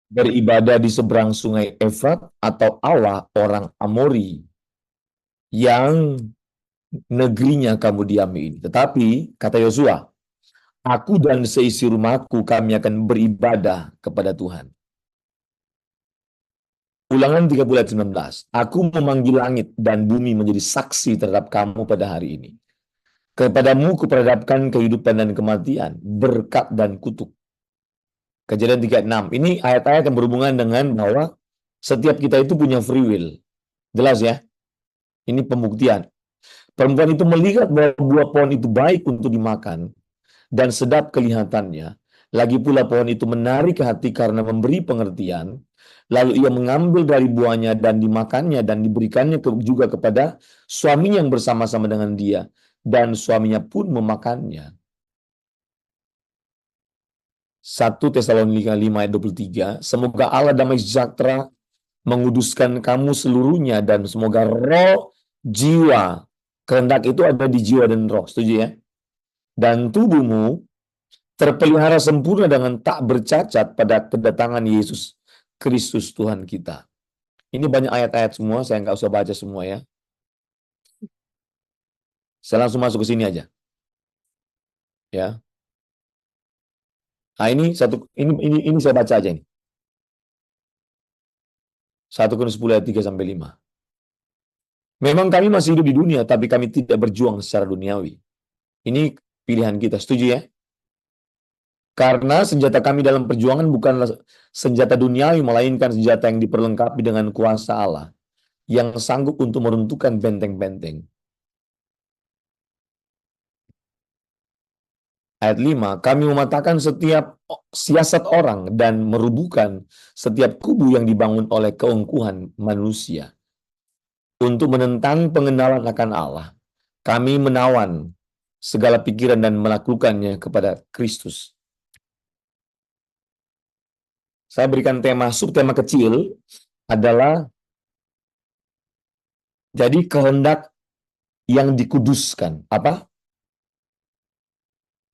Beribadah di seberang sungai Efrat atau Allah orang Amori yang negerinya kamu diami ini. Tetapi, kata Yosua, aku dan seisi rumahku kami akan beribadah kepada Tuhan. Ulangan 30 ayat 19. Aku memanggil langit dan bumi menjadi saksi terhadap kamu pada hari ini. Kepadamu kuperhadapkan kehidupan dan kematian, berkat dan kutuk. Kejadian 36. Ini ayat-ayat yang berhubungan dengan bahwa setiap kita itu punya free will. Jelas ya? Ini pembuktian. Perempuan itu melihat bahwa buah pohon itu baik untuk dimakan dan sedap kelihatannya. Lagi pula pohon itu menarik hati karena memberi pengertian. Lalu ia mengambil dari buahnya dan dimakannya dan diberikannya juga kepada suaminya yang bersama-sama dengan dia. Dan suaminya pun memakannya. 1 Tesalonika 5 ayat 23. Semoga Allah damai sejahtera menguduskan kamu seluruhnya dan semoga roh, jiwa, kehendak itu ada di jiwa dan roh, setuju ya? Dan tubuhmu terpelihara sempurna dengan tak bercacat pada kedatangan Yesus Kristus Tuhan kita. Ini banyak ayat-ayat semua, saya nggak usah baca semua ya. Saya langsung masuk ke sini aja. Ya. Nah, ini saya baca aja ini. 1 Korintus 10 ayat 3 sampai 5. Memang kami masih hidup di dunia, tapi kami tidak berjuang secara duniawi. Ini pilihan kita, setuju ya? Karena senjata kami dalam perjuangan bukanlah senjata duniawi, melainkan senjata yang diperlengkapi dengan kuasa Allah, yang sanggup untuk meruntuhkan benteng-benteng. Ayat 5, kami mematahkan setiap siasat orang dan merubuhkan setiap kubu yang dibangun oleh keungkuhan manusia. Untuk menentang pengenalan akan Allah, kami menawan segala pikiran dan melakukannya kepada Kristus. Saya berikan subtema kecil adalah jadi kehendak yang dikuduskan. Apa?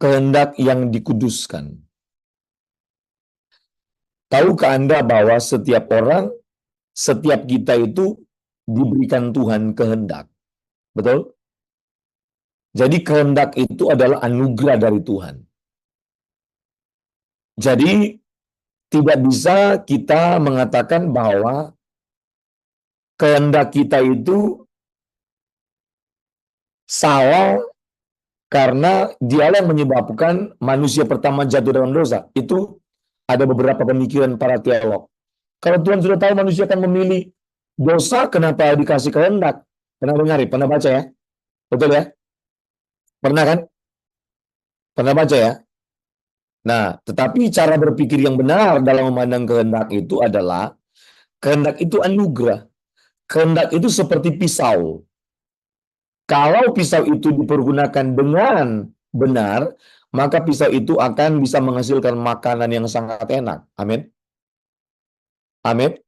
Kehendak yang dikuduskan. Tahukah Anda bahwa setiap orang, setiap kita itu diberikan Tuhan kehendak? Betul? Jadi kehendak itu adalah anugerah dari Tuhan. Jadi tidak bisa kita mengatakan bahwa kehendak kita itu salah karena dialah yang menyebabkan manusia pertama jatuh dalam dosa. Itu ada beberapa pemikiran para teolog. Kalau Tuhan sudah tahu manusia akan memilih dosa, kenapa dikasih kehendak? Pernah dengar ya? Pernah baca ya? Betul ya? Pernah kan? Pernah baca ya? Nah, tetapi cara berpikir yang benar dalam memandang kehendak itu adalah kehendak itu anugerah. Kehendak itu seperti pisau. Kalau pisau itu dipergunakan dengan benar, maka pisau itu akan bisa menghasilkan makanan yang sangat enak. Amin. Amin.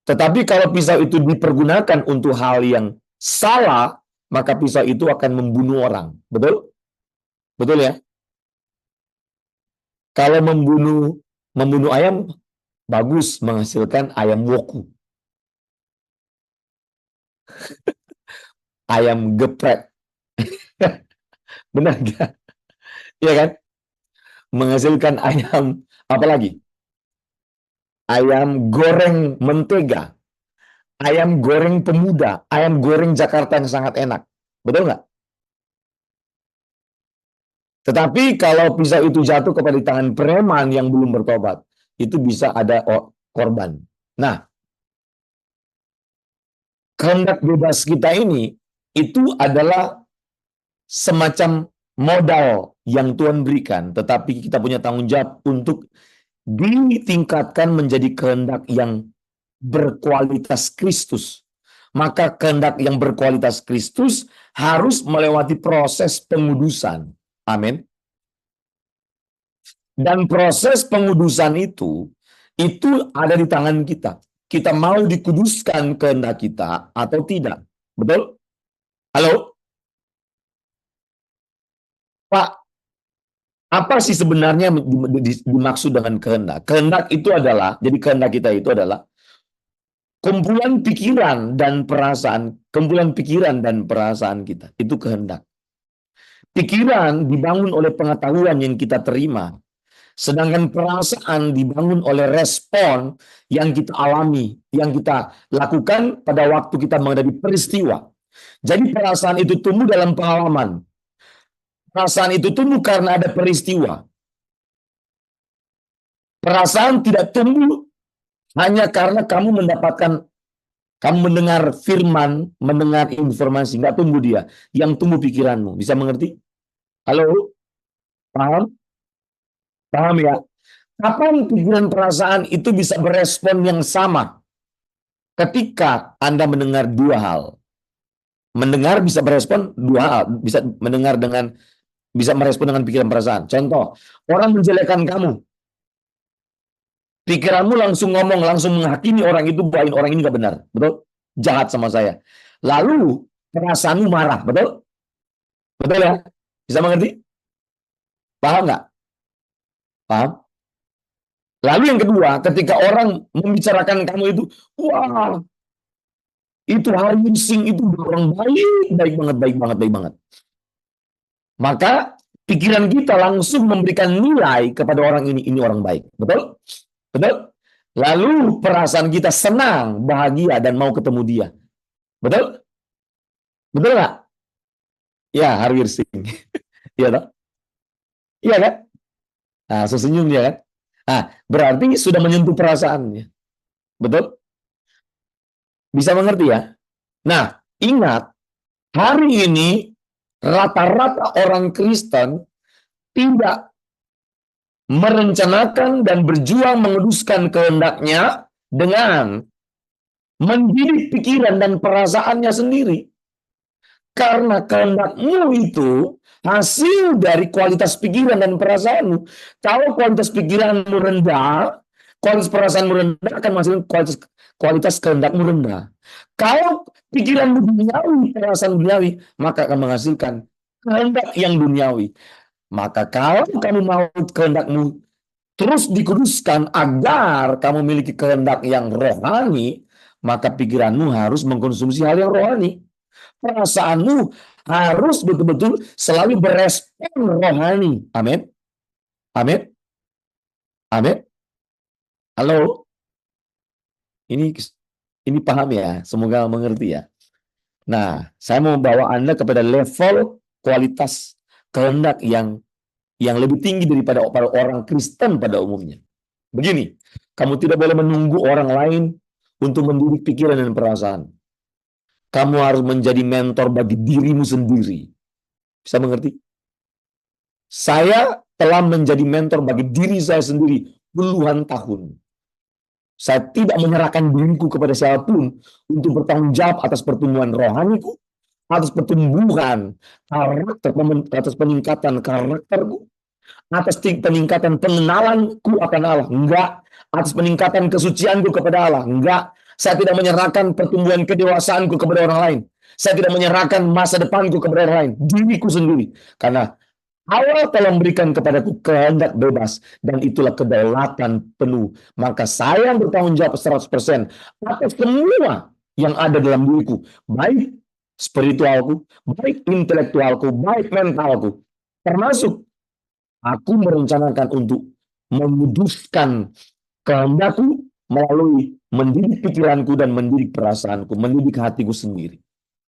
Tetapi kalau pisau itu dipergunakan untuk hal yang salah, maka pisau itu akan membunuh orang. Betul? Betul ya? Kalau membunuh ayam, bagus menghasilkan ayam woku. Ayam geprek. Benar nggak? Iya kan? Menghasilkan ayam, apa lagi? Ayam goreng mentega. Ayam goreng pemuda. Ayam goreng Jakarta yang sangat enak. Betul nggak? Tetapi kalau pisau itu jatuh kepada tangan preman yang belum bertobat, itu bisa ada korban. Nah, kehendak bebas kita ini, itu adalah semacam modal yang Tuhan berikan, tetapi kita punya tanggung jawab untuk ditingkatkan menjadi kehendak yang berkualitas Kristus. Maka kehendak yang berkualitas Kristus harus melewati proses pengudusan. Amin. Dan proses pengudusan itu ada di tangan kita. Kita mau dikuduskan kehendak kita atau tidak. Betul? Halo? Pak, apa sih sebenarnya dimaksud dengan kehendak? Kehendak itu adalah, jadi kehendak kita itu adalah kumpulan pikiran dan perasaan kita. Itu kehendak. Pikiran dibangun oleh pengetahuan yang kita terima, sedangkan perasaan dibangun oleh respon yang kita alami, yang kita lakukan pada waktu kita menghadapi peristiwa. Jadi perasaan itu tumbuh dalam pengalaman. Perasaan itu tumbuh karena ada peristiwa. Perasaan tidak tumbuh hanya karena kamu mendengar firman, mendengar informasi, nggak tumbuh dia. Yang tumbuh pikiranmu. Bisa mengerti? Halo? Paham? Paham ya? Kapan pikiran perasaan itu bisa berespon yang sama? Ketika Anda mendengar dua hal. Mendengar bisa berespon dua hal. Bisa merespon dengan pikiran perasaan. Contoh, orang menjelekkan kamu. Pikiranmu langsung ngomong, langsung menghakimi orang itu, bahwa orang ini nggak benar. Betul? Jahat sama saya. Lalu, perasaanmu marah. Betul? Betul ya? Bisa mengerti? Paham nggak? Paham? Lalu yang kedua, ketika orang membicarakan kamu itu, wah, itu Hari Sing itu orang baik banget, baik banget, baik banget. Maka pikiran kita langsung memberikan nilai kepada orang ini orang baik. Betul? Betul? Lalu perasaan kita senang, bahagia, dan mau ketemu dia. Betul? Betul nggak? Ya, Harwir Singh. Iya toh? Iya kan? Nah, sesenyum dia kan? Nah, berarti sudah menyentuh perasaannya. Betul? Bisa mengerti ya? Nah, ingat, hari ini rata-rata orang Kristen tidak merencanakan dan berjuang menguduskan kehendaknya dengan mendidik pikiran dan perasaannya sendiri. Karena kehendakmu itu hasil dari kualitas pikiran dan perasaanmu. Kalau kualitas pikiranmu rendah, kualitas perasaanmu rendah akan menghasilkan kualitas kehendakmu rendah. Kalau pikiranmu duniawi, perasaan duniawi, maka akan menghasilkan kehendak yang duniawi. Maka kalau kamu mau kehendakmu terus dikuduskan agar kamu memiliki kehendak yang rohani, maka pikiranmu harus mengkonsumsi hal yang rohani. Perasaanmu harus betul-betul selalu berespon rohani. Amin. Amin. Amin. Halo. Ini paham ya? Semoga mengerti ya. Nah, saya mau membawa Anda kepada level kualitas kehendak yang lebih tinggi daripada para orang Kristen pada umumnya. Begini, kamu tidak boleh menunggu orang lain untuk mendidik pikiran dan perasaan. Kamu harus menjadi mentor bagi dirimu sendiri. Bisa mengerti? Saya telah menjadi mentor bagi diri saya sendiri puluhan tahun. Saya tidak menyerahkan diriku kepada siapapun untuk bertanggung jawab atas pertumbuhan rohaniku, atas pertumbuhan karakter, atas peningkatan karakterku, atas peningkatan pengenalanku akan Allah. Enggak. Atas peningkatan kesucianku kepada Allah. Enggak. Saya tidak menyerahkan pertumbuhan kedewasaanku kepada orang lain. Saya tidak menyerahkan masa depanku kepada orang lain. Diriku sendiri. Karena Allah telah memberikan kepadaku kehendak bebas, dan itulah kedaulatan penuh. Maka saya bertanggung jawab 100% atas semua yang ada dalam diriku. Baik spiritualku, baik intelektualku, baik mentalku. Termasuk aku merencanakan untuk memuduskan kehendakku melalui mendidik pikiranku dan mendidik perasaanku, mendidik hatiku sendiri.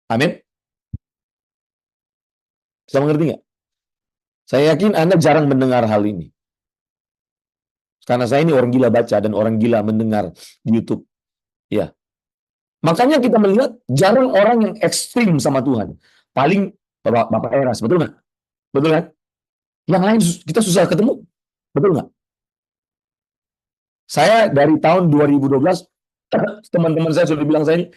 Amin. Bisa mengerti nggak? Saya yakin Anda jarang mendengar hal ini. Karena saya ini orang gila baca dan orang gila mendengar di YouTube. Ya. Makanya kita melihat jarang orang yang ekstrim sama Tuhan. Paling Bapak Eras, betul nggak? Betul kan? Yang lain kita susah ketemu. Betul nggak? Saya dari tahun 2012, teman-teman saya sudah bilang saya ini,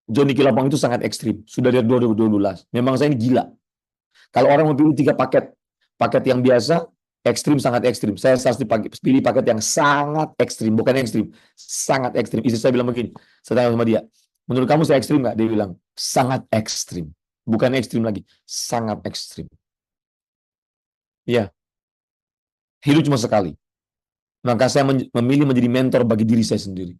Johnny Kilapong itu sangat ekstrim. Sudah dari 2012. Memang saya ini gila. Kalau orang mau pilih 3 paket yang biasa, ekstrim, sangat ekstrim. Saya harus pilih paket yang sangat ekstrim, bukan ekstrim, sangat ekstrim. Istri saya bilang begini, saya tanya sama dia, menurut kamu saya ekstrim nggak? Dia bilang, sangat ekstrim. Bukan ekstrim lagi, sangat ekstrim. Ya, hidup cuma sekali. Maka saya memilih menjadi mentor bagi diri saya sendiri.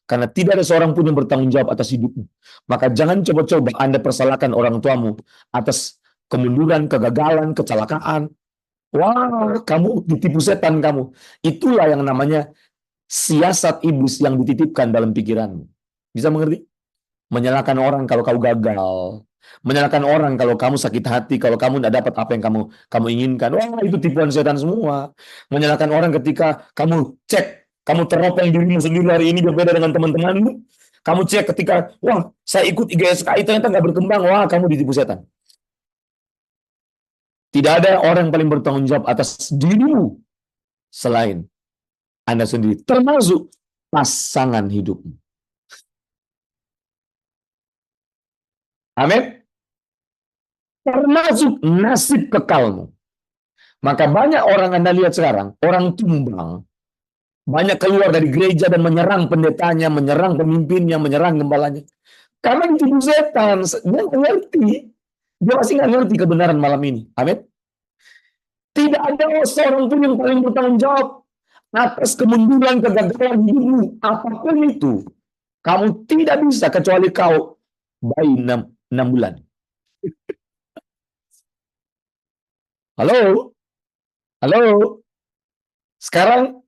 Karena tidak ada seorang pun yang bertanggung jawab atas hidupmu. Maka jangan coba-coba Anda persalahkan orang tuamu atas kemunduran, kegagalan, kecelakaan. Wah, kamu ditipu setan kamu. Itulah yang namanya siasat iblis yang dititipkan dalam pikiranmu. Bisa mengerti? Menyalahkan orang kalau kau gagal. Menyalahkan orang kalau kamu sakit hati, kalau kamu tidak dapat apa yang kamu inginkan. Wah, itu tipuan setan semua. Menyalahkan orang ketika kamu cek, kamu teropong dirimu sendiri hari ini berbeda dengan teman-temanmu. Kamu cek ketika, wah, saya ikut IGSKI ternyata nggak berkembang. Wah, kamu ditipu setan. Tidak ada orang yang paling bertanggung jawab atas dirimu selain Anda sendiri, termasuk pasangan hidupmu. Amin. Termasuk nasib kekalmu. Maka banyak orang Anda lihat sekarang, orang tumbang, banyak keluar dari gereja dan menyerang pendetanya, menyerang pemimpinnya, menyerang gembalanya. Karena ditipu setan, dia nggak ngerti. Dia masih nggak ngerti kebenaran malam ini. Amin. Tidak ada seorang pun yang paling bertanggung jawab atas kemunduran, kegagalan hidupmu, apapun itu. Kamu tidak bisa kecuali kau bayi 6 bulan. Halo? Halo? Sekarang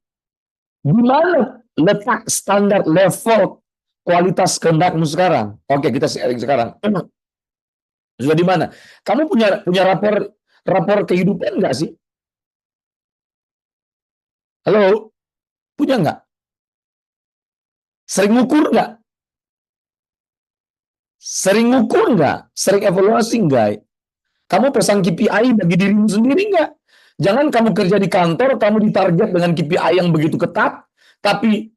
di mana letak standar level kualitas kehendakmu sekarang? Oke, kita sharing sekarang. Sudah di mana? Kamu punya rapor kehidupan nggak sih? Halo? Punya nggak? Sering ngukur nggak? Sering ngukur nggak? Sering evaluasi nggak? Kamu pasang KPI bagi dirimu sendiri nggak? Jangan kamu kerja di kantor, kamu ditarget dengan KPI yang begitu ketat, tapi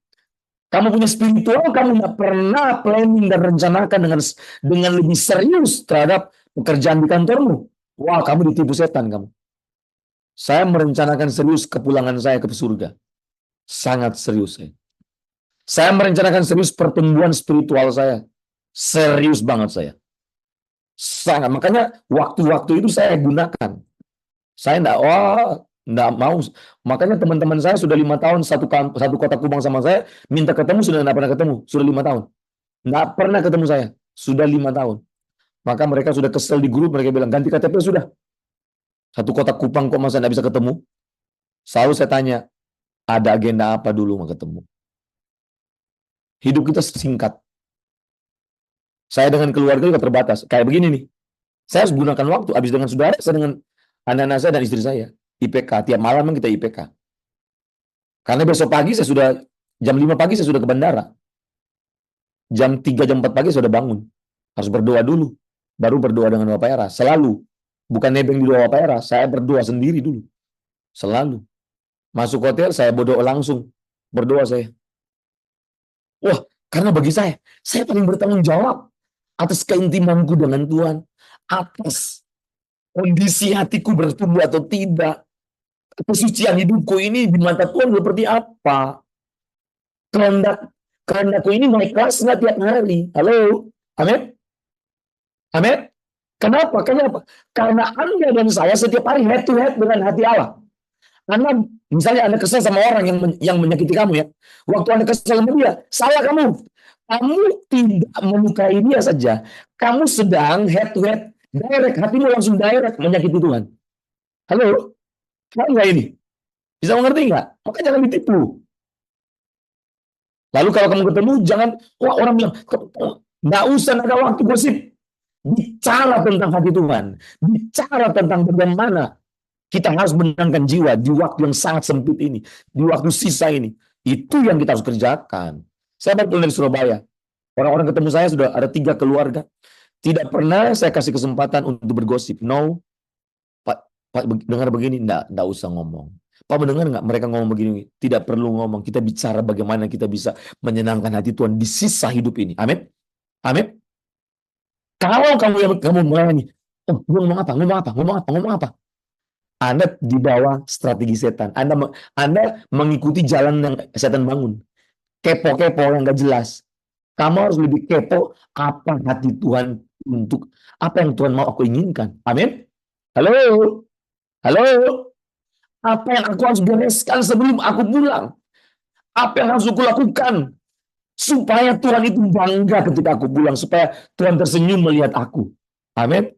kamu punya spiritual, kamu nggak pernah planning dan rencanakan dengan lebih serius terhadap pekerjaan di kantormu. Wah, kamu ditipu setan kamu. Saya merencanakan serius kepulangan saya ke surga. Sangat serius saya. Saya merencanakan serius pertumbuhan spiritual saya. Serius banget saya. Sangat. Makanya waktu-waktu itu saya gunakan. Saya enggak mau. Makanya teman-teman saya sudah 5 tahun satu kota Kubang sama saya, minta ketemu sudah enggak pernah ketemu. Sudah 5 tahun. Enggak pernah ketemu saya. Sudah 5 tahun. Maka mereka sudah kesel di grup, mereka bilang, ganti KTP sudah. Satu kota Kupang kok masa enggak bisa ketemu? Selalu saya tanya, ada agenda apa dulu mau ketemu? Hidup kita singkat. Saya dengan keluarga juga terbatas. Kayak begini nih. Saya harus gunakan waktu. Habis dengan saudara, saya dengan anak-anak saya dan istri saya. IPK. Tiap malam kita IPK. Karena besok pagi saya sudah, jam 5 pagi saya sudah ke bandara. Jam 3, jam 4 pagi saya sudah bangun. Harus berdoa dulu. Baru berdoa dengan Bapak Era. Selalu. Bukan nebeng di doa Bapak Era. Saya berdoa sendiri dulu. Selalu. Masuk hotel, saya berdoa langsung. Berdoa saya. Wah, karena bagi saya paling bertanggung jawab atas keintimanku dengan Tuhan. Atas kondisi hatiku bertumbuh atau tidak. Kesucian hidupku ini di mata Tuhan seperti apa? Kehendakku ini naik kelas nggak tiap hari? Halo? Amin? Amin? Kenapa? Karena Anda dan saya setiap hari head to head dengan hati Allah. Misalnya Anda kesal sama orang yang menyakiti kamu ya. Waktu Anda kesal sama dia, salah kamu. Kamu tidak menyukai dia saja. Kamu sedang head to head, direct, hatimu langsung direct menyakiti Tuhan. Halo? Paham nggak ini? Bisa mengerti nggak? Maka jangan ditipu. Lalu kalau kamu ketemu, jangan, wah orang bilang, nggak usah ada waktu gosip. Bicara tentang hati Tuhan. Bicara tentang bagaimana kita harus menenangkan jiwa di waktu yang sangat sempit ini. Di waktu sisa ini. Itu yang kita harus kerjakan. Saya baru dari Surabaya. Orang-orang ketemu saya sudah ada 3 keluarga. Tidak pernah saya kasih kesempatan untuk bergosip. No. Pak dengar begini, enggak usah ngomong. Pak mendengar nggak mereka ngomong begini? Tidak perlu ngomong. Kita bicara bagaimana kita bisa menyenangkan hati Tuhan di sisa hidup ini. Amin. Amin. Kalau kamu melayani, ngomong apa? Anda di bawah strategi setan. Anda mengikuti jalan yang setan bangun. Kepo-kepo yang nggak jelas. Kamu harus lebih kepo apa hati Tuhan untuk apa yang Tuhan mau aku inginkan. Amin. Halo. Halo. Apa yang aku harus bereskan sebelum aku pulang? Apa yang harus aku lakukan supaya Tuhan itu bangga ketika aku pulang, supaya Tuhan tersenyum melihat aku. Amin.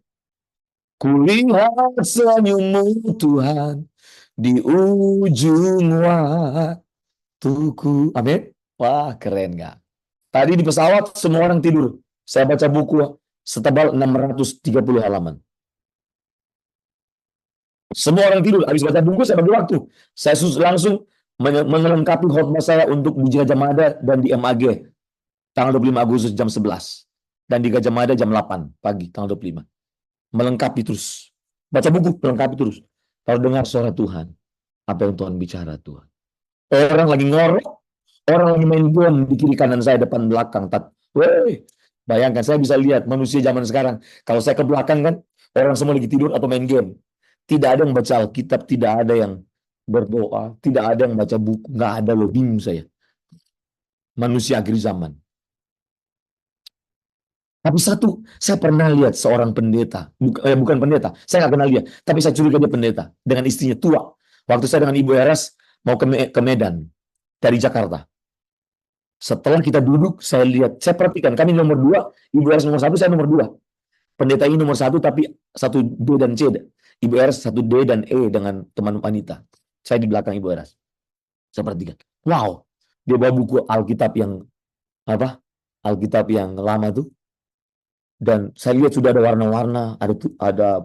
Kulihat senyummu Tuhan di ujung waktuku. Amin. Wah, keren gak? Tadi di pesawat semua orang tidur. Saya baca buku setebal 630 halaman. Semua orang tidur. Habis baca buku saya bagi waktu. Saya langsung melengkapi khotbah saya untuk di Gajah Mada dan di MAG tanggal 25 Agustus jam 11. Dan di Gajah Mada jam 8 pagi tanggal 25. Melengkapi terus. Baca buku, melengkapi terus. Kalau dengar suara Tuhan, apa yang Tuhan bicara Tuhan. Orang lagi ngorok, orang lagi main game di kiri kanan saya, depan belakang. Weh, bayangkan saya bisa lihat manusia zaman sekarang. Kalau saya ke belakang kan, orang semua lagi tidur atau main game. Tidak ada yang baca Alkitab, tidak ada yang berdoa, tidak ada yang baca buku, nggak ada loh, bingung saya. Manusia akhir zaman. Tapi satu, saya pernah lihat seorang pendeta, bukan pendeta, saya nggak kenal dia, tapi saya curiga dia pendeta, dengan istrinya tua. Waktu saya dengan Ibu Eras mau ke Medan, dari Jakarta. Setelah kita duduk, saya lihat, saya perhatikan, kami nomor 2, Ibu Eras nomor 1, saya nomor 2. Pendeta ini nomor 1, tapi 1 D dan C. Ibu Eras 1 D dan E dengan teman wanita. Saya di belakang Ibu Eras. Saya perhatikan. Wow, dia bawa buku Alkitab yang apa? Alkitab yang lama tuh. Dan saya lihat sudah ada warna-warna, ada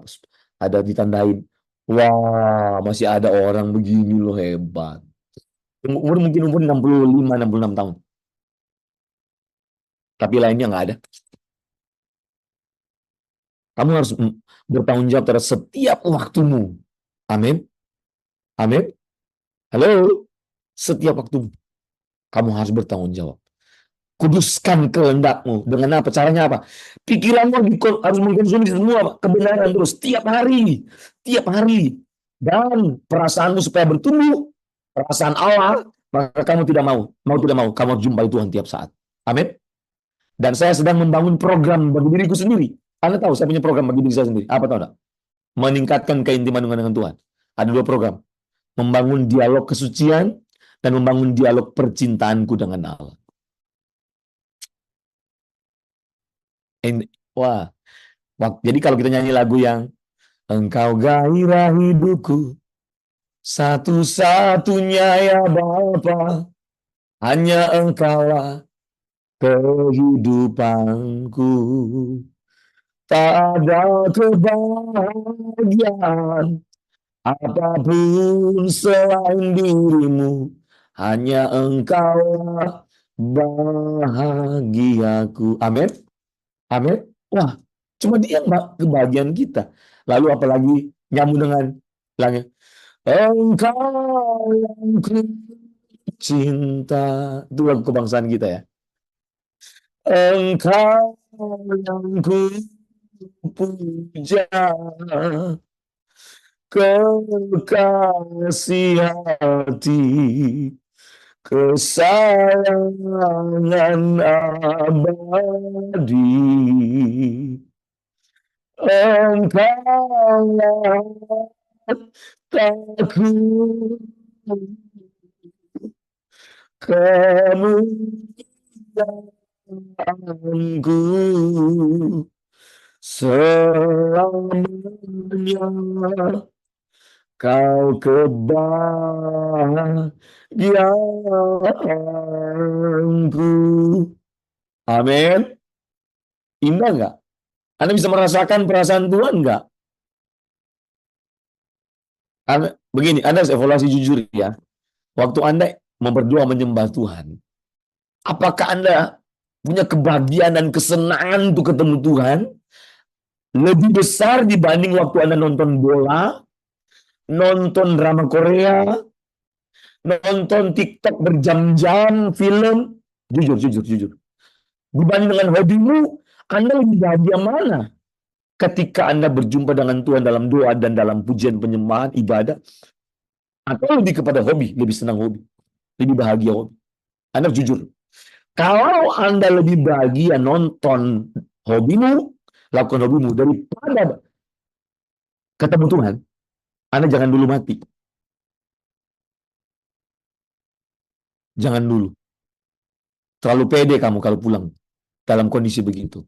ditandain. Wah, masih ada orang begini loh, hebat. Mungkin umur 65, 66 tahun. Tapi lainnya nggak ada. Kamu harus bertanggung jawab terhadap setiap waktumu. Amin. Amin. Halo. Setiap waktu kamu harus bertanggung jawab. Kuduskan kehendakmu. Dengan apa? Caranya apa? Pikiranmu harus mengkonsumsi semua kebenaran terus. Tiap hari. Tiap hari. Dan perasaanmu supaya bertumbuh. Perasaan Allah. Maka kamu tidak mau. Mau tidak mau. Kamu harus jumpai Tuhan tiap saat. Amin. Dan saya sedang membangun program bagi diriku sendiri. Anda tahu saya punya program bagi diri saya sendiri. Apa tahu enggak? Meningkatkan keintiman dengan Tuhan. Ada 2 program. Membangun dialog kesucian dan membangun dialog percintaanku dengan Allah. Wah, jadi kalau kita nyanyi lagu yang Engkau gairah hidupku, satu-satunya ya Bapa, hanya Engkaulah kehidupanku. Tak ada kebahagiaan apapun selain dirimu, hanya Engkaulah bahagiaku. Amin. Amin. Wah, cuma dia kebahagiaan kita. Lalu apalagi nyambung dengan langit. Engkau yang ku cinta. Itu lagu kebangsaan kita ya. Engkau yang ku puja, kekasih hati, kesayangan abadi. Engkau takut, kemuliaanku selamanya. Kau kebahagiaanku. Amin. Indah nggak? Anda bisa merasakan perasaan Tuhan nggak? Begini, Anda harus evaluasi jujur ya. Waktu Anda mau berdoa menyembah Tuhan, apakah Anda punya kebahagiaan dan kesenangan untuk ketemu Tuhan lebih besar dibanding waktu Anda nonton bola, nonton drama Korea, nonton TikTok berjam-jam, film? Jujur. Dibanding dengan hobimu, Anda lebih bahagia mana? Ketika Anda berjumpa dengan Tuhan dalam doa dan dalam pujian penyembahan, ibadah, atau lebih kepada hobi, lebih senang hobi, lebih bahagia hobi? Anda jujur. Kalau Anda lebih bahagia nonton hobimu, lakukan hobimu daripada ketemu Tuhan, Anda jangan dulu mati. Jangan dulu. Terlalu pede kamu kalau pulang dalam kondisi begitu.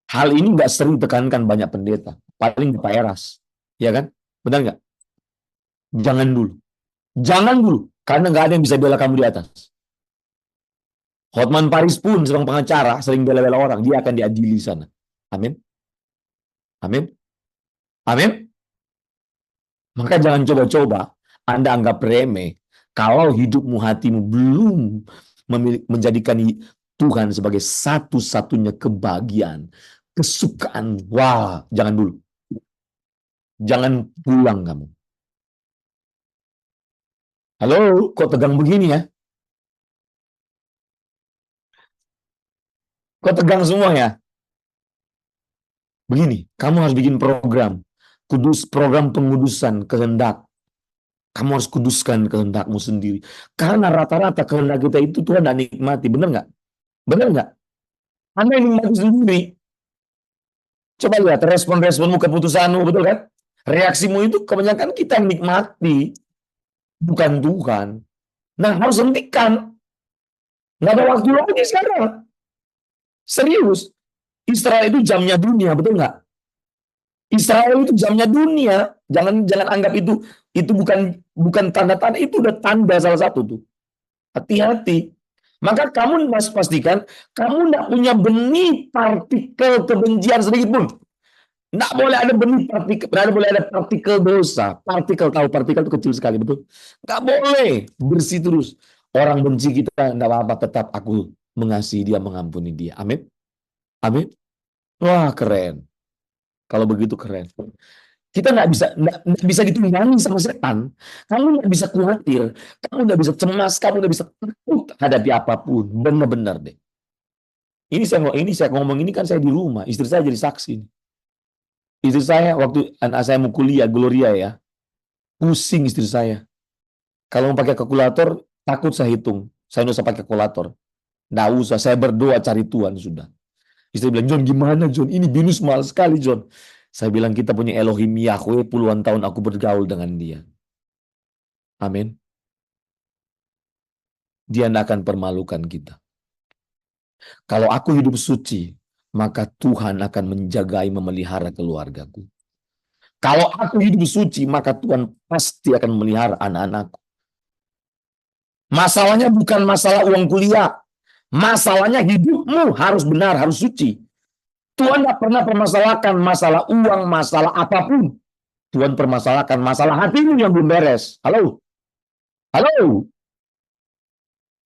Hal ini nggak sering tekankan banyak pendeta. Paling Pak Eras. Ya kan? Benar nggak? Jangan dulu. Jangan dulu. Karena nggak ada yang bisa bela kamu di atas. Hotman Paris pun seorang pengacara, sering bela-bela orang. Dia akan diadili sana. Amin. Amin. Amin. Maka jangan coba-coba Anda anggap remeh kalau hidupmu, hatimu belum menjadikan Tuhan sebagai satu-satunya kebahagiaan, kesukaan. Wah, jangan dulu. Jangan pulang kamu. Halo, kok tegang begini ya? Kok tegang semua ya? Begini, kamu harus bikin program. Program pengudusan kehendak. Kamu harus kuduskan kehendakmu sendiri. Karena rata-rata kehendak kita itu Tuhan tidak nikmati. Benar nggak? Benar nggak? Anda yang nikmati sendiri. Coba lihat respon-responmu, keputusanmu, betul kan? Reaksimu itu kebanyakan kita yang nikmati, bukan Tuhan. Nah, harus hentikan. Nggak ada waktu lagi sekarang. Serius. Israel itu jamnya dunia, betul nggak? Israel itu jamnya dunia. Jangan anggap itu bukan tanda-tanda, itu udah tanda salah satu tuh. Hati-hati. Maka kamu harus pastikan kamu tidak punya benih partikel kebencian sedikit pun. Nggak boleh ada benih partikel, nggak boleh ada partikel dosa. Partikel itu kecil sekali, betul? Nggak boleh, bersih terus. Orang benci kita, nggak apa-apa, tetap aku mengasihi dia, mengampuni dia. Amin. Amin. Wah, keren. Kalau begitu keren. Kita nggak bisa ditunggangi sama setan. Kamu nggak bisa khawatir, kamu nggak bisa cemas, kamu nggak bisa takut hadapi apapun. Benar-benar deh. Ini saya ngomong ini kan saya di rumah, istri saya jadi saksi. Istri saya waktu anak saya mau kuliah, Gloria ya, pusing istri saya. Kalau mau pakai kalkulator, takut saya hitung. Saya nggak usah pakai kalkulator. Nggak usah, saya berdoa cari Tuhan sudah. Istri bilang, John gimana John? Ini binus mahal sekali John. Saya bilang kita punya Elohim Yahweh, puluhan tahun aku bergaul dengan dia. Amin. Dia tidak akan permalukan kita. Kalau aku hidup suci, maka Tuhan akan menjagai, memelihara keluargaku. Kalau aku hidup suci, maka Tuhan pasti akan memelihara anak-anakku. Masalahnya bukan masalah uang kuliah. Masalahnya hidupmu harus benar, harus suci. Tuhan tidak pernah permasalahkan masalah uang, masalah apapun. Tuhan permasalahkan masalah hatimu yang belum beres. Halo? Halo?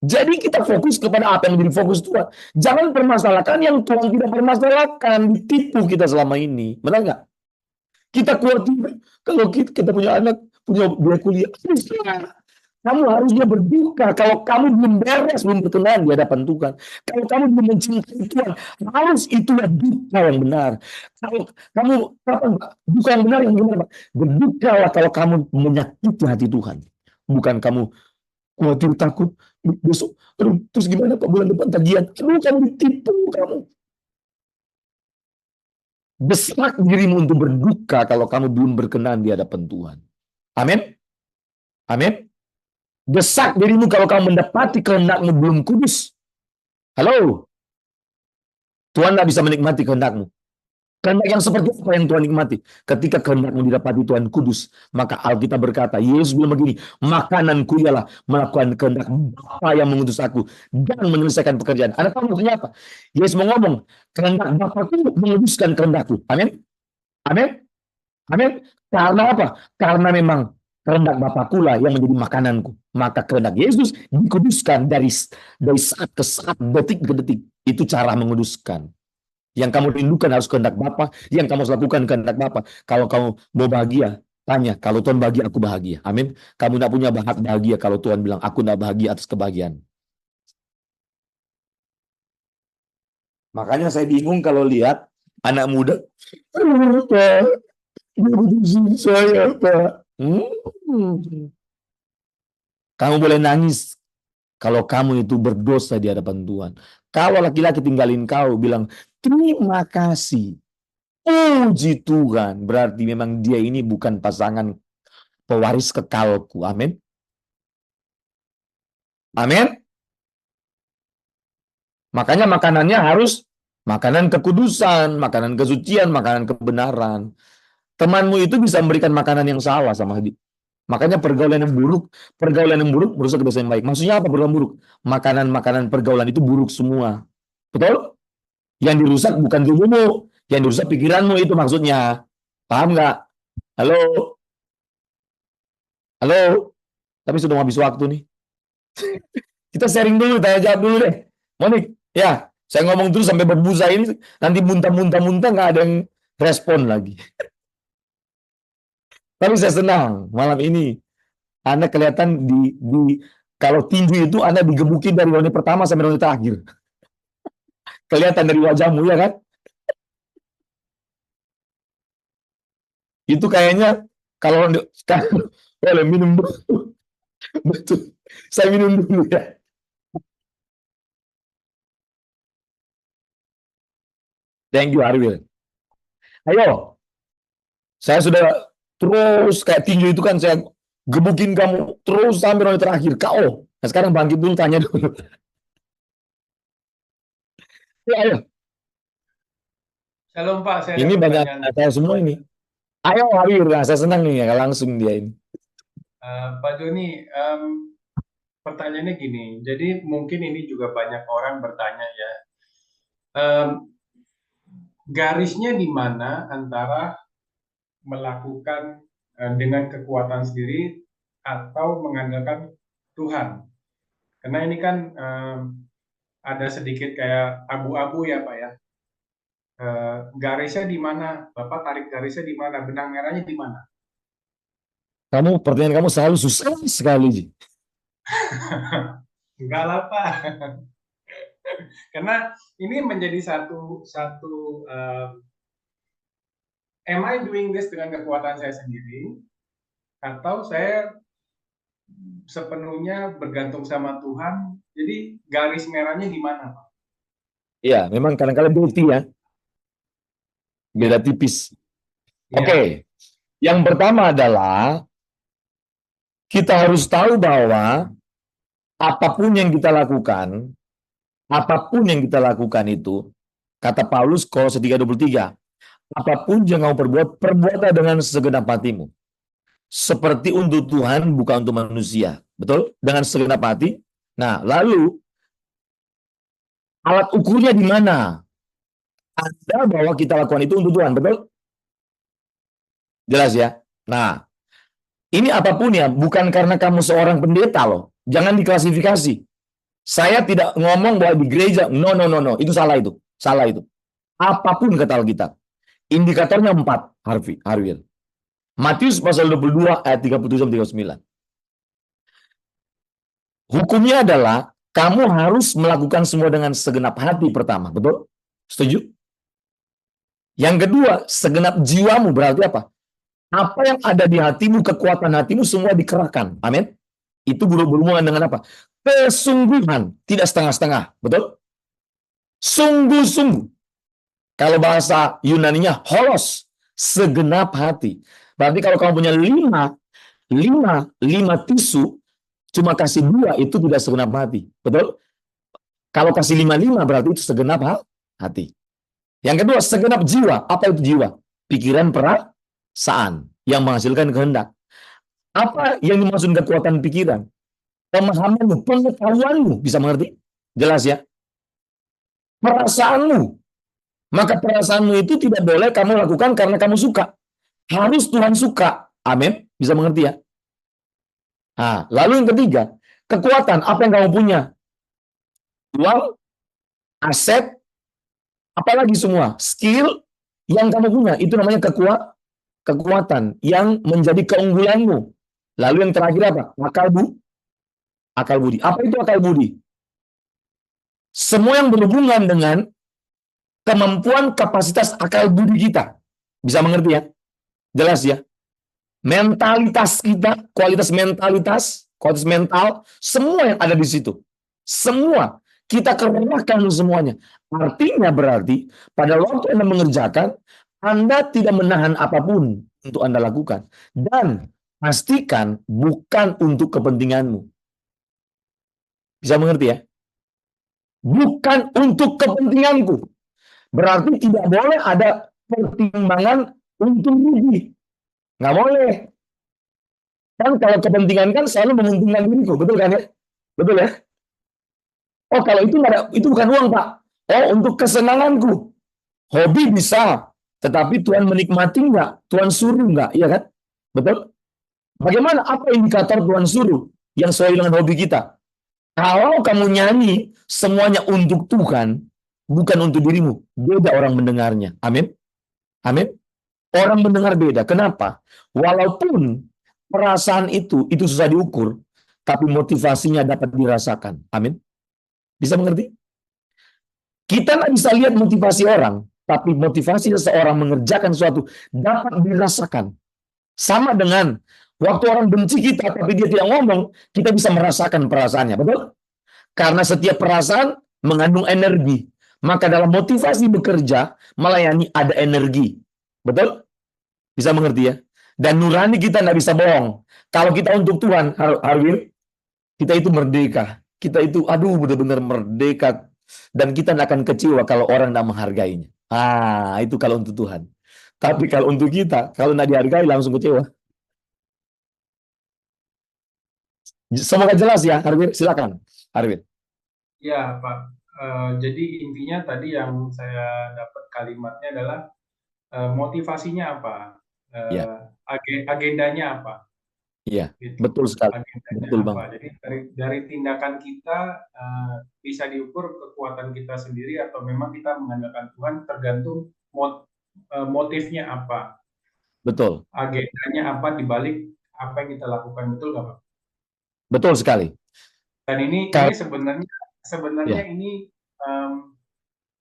Jadi kita fokus kepada apa yang menjadi fokus Tuhan. Jangan permasalahkan yang Tuhan tidak permasalahkan. Ditipu kita selama ini. Benar nggak? Kita khawatir kalau kita punya anak, punya biaya kuliah. Kamu harusnya berduka kalau kamu belum beres, belum berkenan di hadapan Tuhan. Kalau kamu belum mencintai Tuhan, harus itulah duka yang benar. Kalau kamu duka yang benar yang gimana, Pak? Berdukalah kalau kamu menyakiti hati Tuhan. Bukan kamu khawatir, takut besok, aduh, terus gimana Pak bulan depan tagihan? Aduh, kamu ditipu kamu. Desak dirimu untuk berduka kalau kamu belum berkenan di hadapan Tuhan. Amin. Amin. Desak dirimu kalau kamu mendapati kehendakmu belum kudus. Halo. Tuhan tidak bisa menikmati kehendakmu. Kehendak yang seperti apa yang Tuhan nikmati? Ketika kehendakmu didapati Tuhan kudus, maka Alkitab berkata, Yesus bilang begini, makananku ialah melakukan kehendak Bapa yang mengutus aku dan menyelesaikan pekerjaan. Anda tahu maksudnya apa? Yesus mau ngomong, kehendak Bapakku menguduskan kehendakku. Amin. Amin. Amin. Karena apa? Karena memang kehendak Bapakku lah yang menjadi makananku. Maka kehendak Yesus dikuduskan dari saat ke saat, detik ke detik. Itu cara menguduskan. Yang kamu rindukan harus kehendak Bapa, yang kamu harus lakukan kehendak Bapa. Kalau kamu mau bahagia, tanya, kalau Tuhan bahagia, aku bahagia. Amin. Kamu tidak punya bahagia kalau Tuhan bilang, aku tidak bahagia atas kebahagiaan. Makanya saya bingung kalau lihat anak muda, Pak, dia putusin saya, Pak. Kamu boleh nangis kalau kamu itu berdosa di hadapan Tuhan. Kalau laki-laki tinggalin kau, bilang, terima kasih. Puji Tuhan. Berarti memang dia ini bukan pasangan pewaris kekalku. Amin. Amin. Makanya makanannya harus makanan kekudusan, makanan kesucian, makanan kebenaran. Temanmu itu bisa memberikan makanan yang salah sama dia. Makanya pergaulan yang buruk merusak kebiasaan yang baik. Maksudnya apa pergaulan buruk? Makanan-makanan pergaulan itu buruk semua. Betul? Yang dirusak bukan tubuhmu, yang dirusak pikiranmu itu maksudnya. Paham nggak? Halo? Halo? Tapi sudah habis waktu nih. Kita sharing dulu, tanya jawab dulu deh. Monik, ya, saya ngomong terus sampai berbusa ini, nanti muntah-muntah nggak ada yang respon lagi. Tapi saya senang malam ini. Anda kelihatan kalau tinju itu Anda digebukin dari ronde pertama sampai ronde terakhir. Kelihatan dari wajahmu ya kan? Itu kayaknya kalau boleh minum dulu. Betul. Saya minum dulu ya. Thank you Arwil. Ayo, saya sudah terus kayak tinju itu kan saya gebukin kamu terus sampai ronde terakhir. KO. Nah, sekarang bangkit dulu tanya dulu. Ya, ayo. Shalom Pak, saya ada Ini banyak pertanyaan. saya semua ini. Ayo Arwil, nah, saya senang nih ya langsung dia ini. Pak Joni, pertanyaannya gini, jadi mungkin ini juga banyak orang bertanya ya, em, garisnya di mana antara melakukan dengan kekuatan sendiri atau mengandalkan Tuhan? Karena ini kan ada sedikit kayak abu-abu ya Pak ya. Garisnya di mana? Bapak tarik garisnya di mana? Benang merahnya di mana? Pertanyaan kamu selalu susah sekali, Ji. Enggak lah Pak. Karena ini menjadi satu satu am I doing this dengan kekuatan saya sendiri atau saya sepenuhnya bergantung sama Tuhan? Jadi garis merahnya di mana, Pak? Iya, memang kadang-kadang bukti ya, beda tipis. Iya, Oke, yang pertama adalah kita harus tahu bahwa apapun yang kita lakukan itu, kata Paulus Kolose 3:23, apapun yang kamu perbuat, perbuatlah dengan segenap hatimu. Seperti untuk Tuhan, bukan untuk manusia. Betul? Dengan segenap hati. Nah, lalu alat ukurnya di mana? Ada bahwa kita lakukan itu untuk Tuhan, betul? Jelas ya? Nah, ini apapun ya, bukan karena kamu seorang pendeta loh. Jangan diklasifikasi. Saya tidak ngomong bahwa di gereja, no, no, no, no. Itu salah itu. Salah itu. Apapun kata Alkitab. Indikatornya 4, Harwil. Matius pasal 22 ayat 37-39. Hukumnya adalah kamu harus melakukan semua dengan segenap hati pertama. Betul? Setuju? Yang kedua, segenap jiwamu berarti apa? Apa yang ada di hatimu, kekuatan hatimu semua dikerahkan. Amin. Itu berhubungan dengan apa? Kesungguhan, tidak setengah-setengah. Betul? Sungguh-sungguh. Kalau bahasa Yunaninya holos, segenap hati. Berarti kalau kamu punya lima tisu, cuma kasih 2 itu tidak segenap hati. Betul? Kalau kasih 5 berarti itu segenap hati. Yang kedua, segenap jiwa. Apa itu jiwa? Pikiran, perasaan yang menghasilkan kehendak. Apa yang dimaksud kekuatan pikiran? Pemahamanmu, pengetahuanmu, bisa mengerti? Jelas ya? Perasaanmu. Maka perasaanmu itu tidak boleh kamu lakukan karena kamu suka. Harus Tuhan suka. Amin. Bisa mengerti ya? Nah, lalu yang ketiga, kekuatan. Apa yang kamu punya? Uang, aset, apalagi semua. Skill yang kamu punya. Itu namanya kekuatan yang menjadi keunggulanmu. Lalu yang terakhir apa? Akal budi. Apa itu akal budi? Semua yang berhubungan dengan kemampuan kapasitas akal budi kita. Bisa mengerti ya? Jelas ya? Mentalitas kita, kualitas mental, semua yang ada di situ. Semua. Kita kerahkan semuanya. Artinya berarti, pada waktu Anda mengerjakan, Anda tidak menahan apapun untuk Anda lakukan. Dan pastikan bukan untuk kepentinganmu. Bisa mengerti ya? Bukan untuk kepentinganku. Berarti tidak boleh ada pertimbangan untung rugi. Nggak boleh. Kan kalau kepentingan kan selalu menguntungkan diriku, betul kan ya? Betul ya? Oh, kalau itu nggak ada, itu bukan uang, Pak. Oh, untuk kesenanganku. Hobi bisa, tetapi Tuhan menikmati nggak? Tuhan suruh nggak? Iya kan? Betul? Bagaimana? Apa indikator Tuhan suruh yang sesuai dengan hobi kita? Kalau kamu nyanyi, semuanya untuk Tuhan, bukan untuk dirimu. Beda orang mendengarnya. Amin. Amin. Orang mendengar beda. Kenapa? Walaupun perasaan itu susah diukur, tapi motivasinya dapat dirasakan. Amin. Bisa mengerti? Kita nggak bisa lihat motivasi orang, tapi motivasi seseorang mengerjakan sesuatu dapat dirasakan. Sama dengan waktu orang benci kita, tapi dia tidak ngomong, kita bisa merasakan perasaannya. Betul? Karena setiap perasaan mengandung energi. Maka dalam motivasi bekerja, melayani ada energi. Betul? Bisa mengerti ya? Dan nurani kita tidak bisa bohong. Kalau kita untuk Tuhan, Harwin, kita itu merdeka. Kita itu, aduh, benar-benar merdeka. Dan kita tidak akan kecewa kalau orang tidak menghargainya. Ah, itu kalau untuk Tuhan. Tapi kalau untuk kita, kalau tidak dihargai, langsung kecewa. Semoga jelas ya, Harwin. Silakan, Harwin. Ya, Pak. Jadi intinya tadi yang saya dapat kalimatnya adalah motivasinya apa, Ya, agendanya apa, iya, gitu. betul sekali. Agendanya Betul apa. banget. Jadi dari tindakan kita bisa diukur kekuatan kita sendiri atau memang kita mengandalkan Tuhan tergantung motifnya apa, Betul. agendanya apa di balik apa yang kita lakukan, betul nggak Pak? Betul sekali. Dan ini Kar sebenarnya ya, ini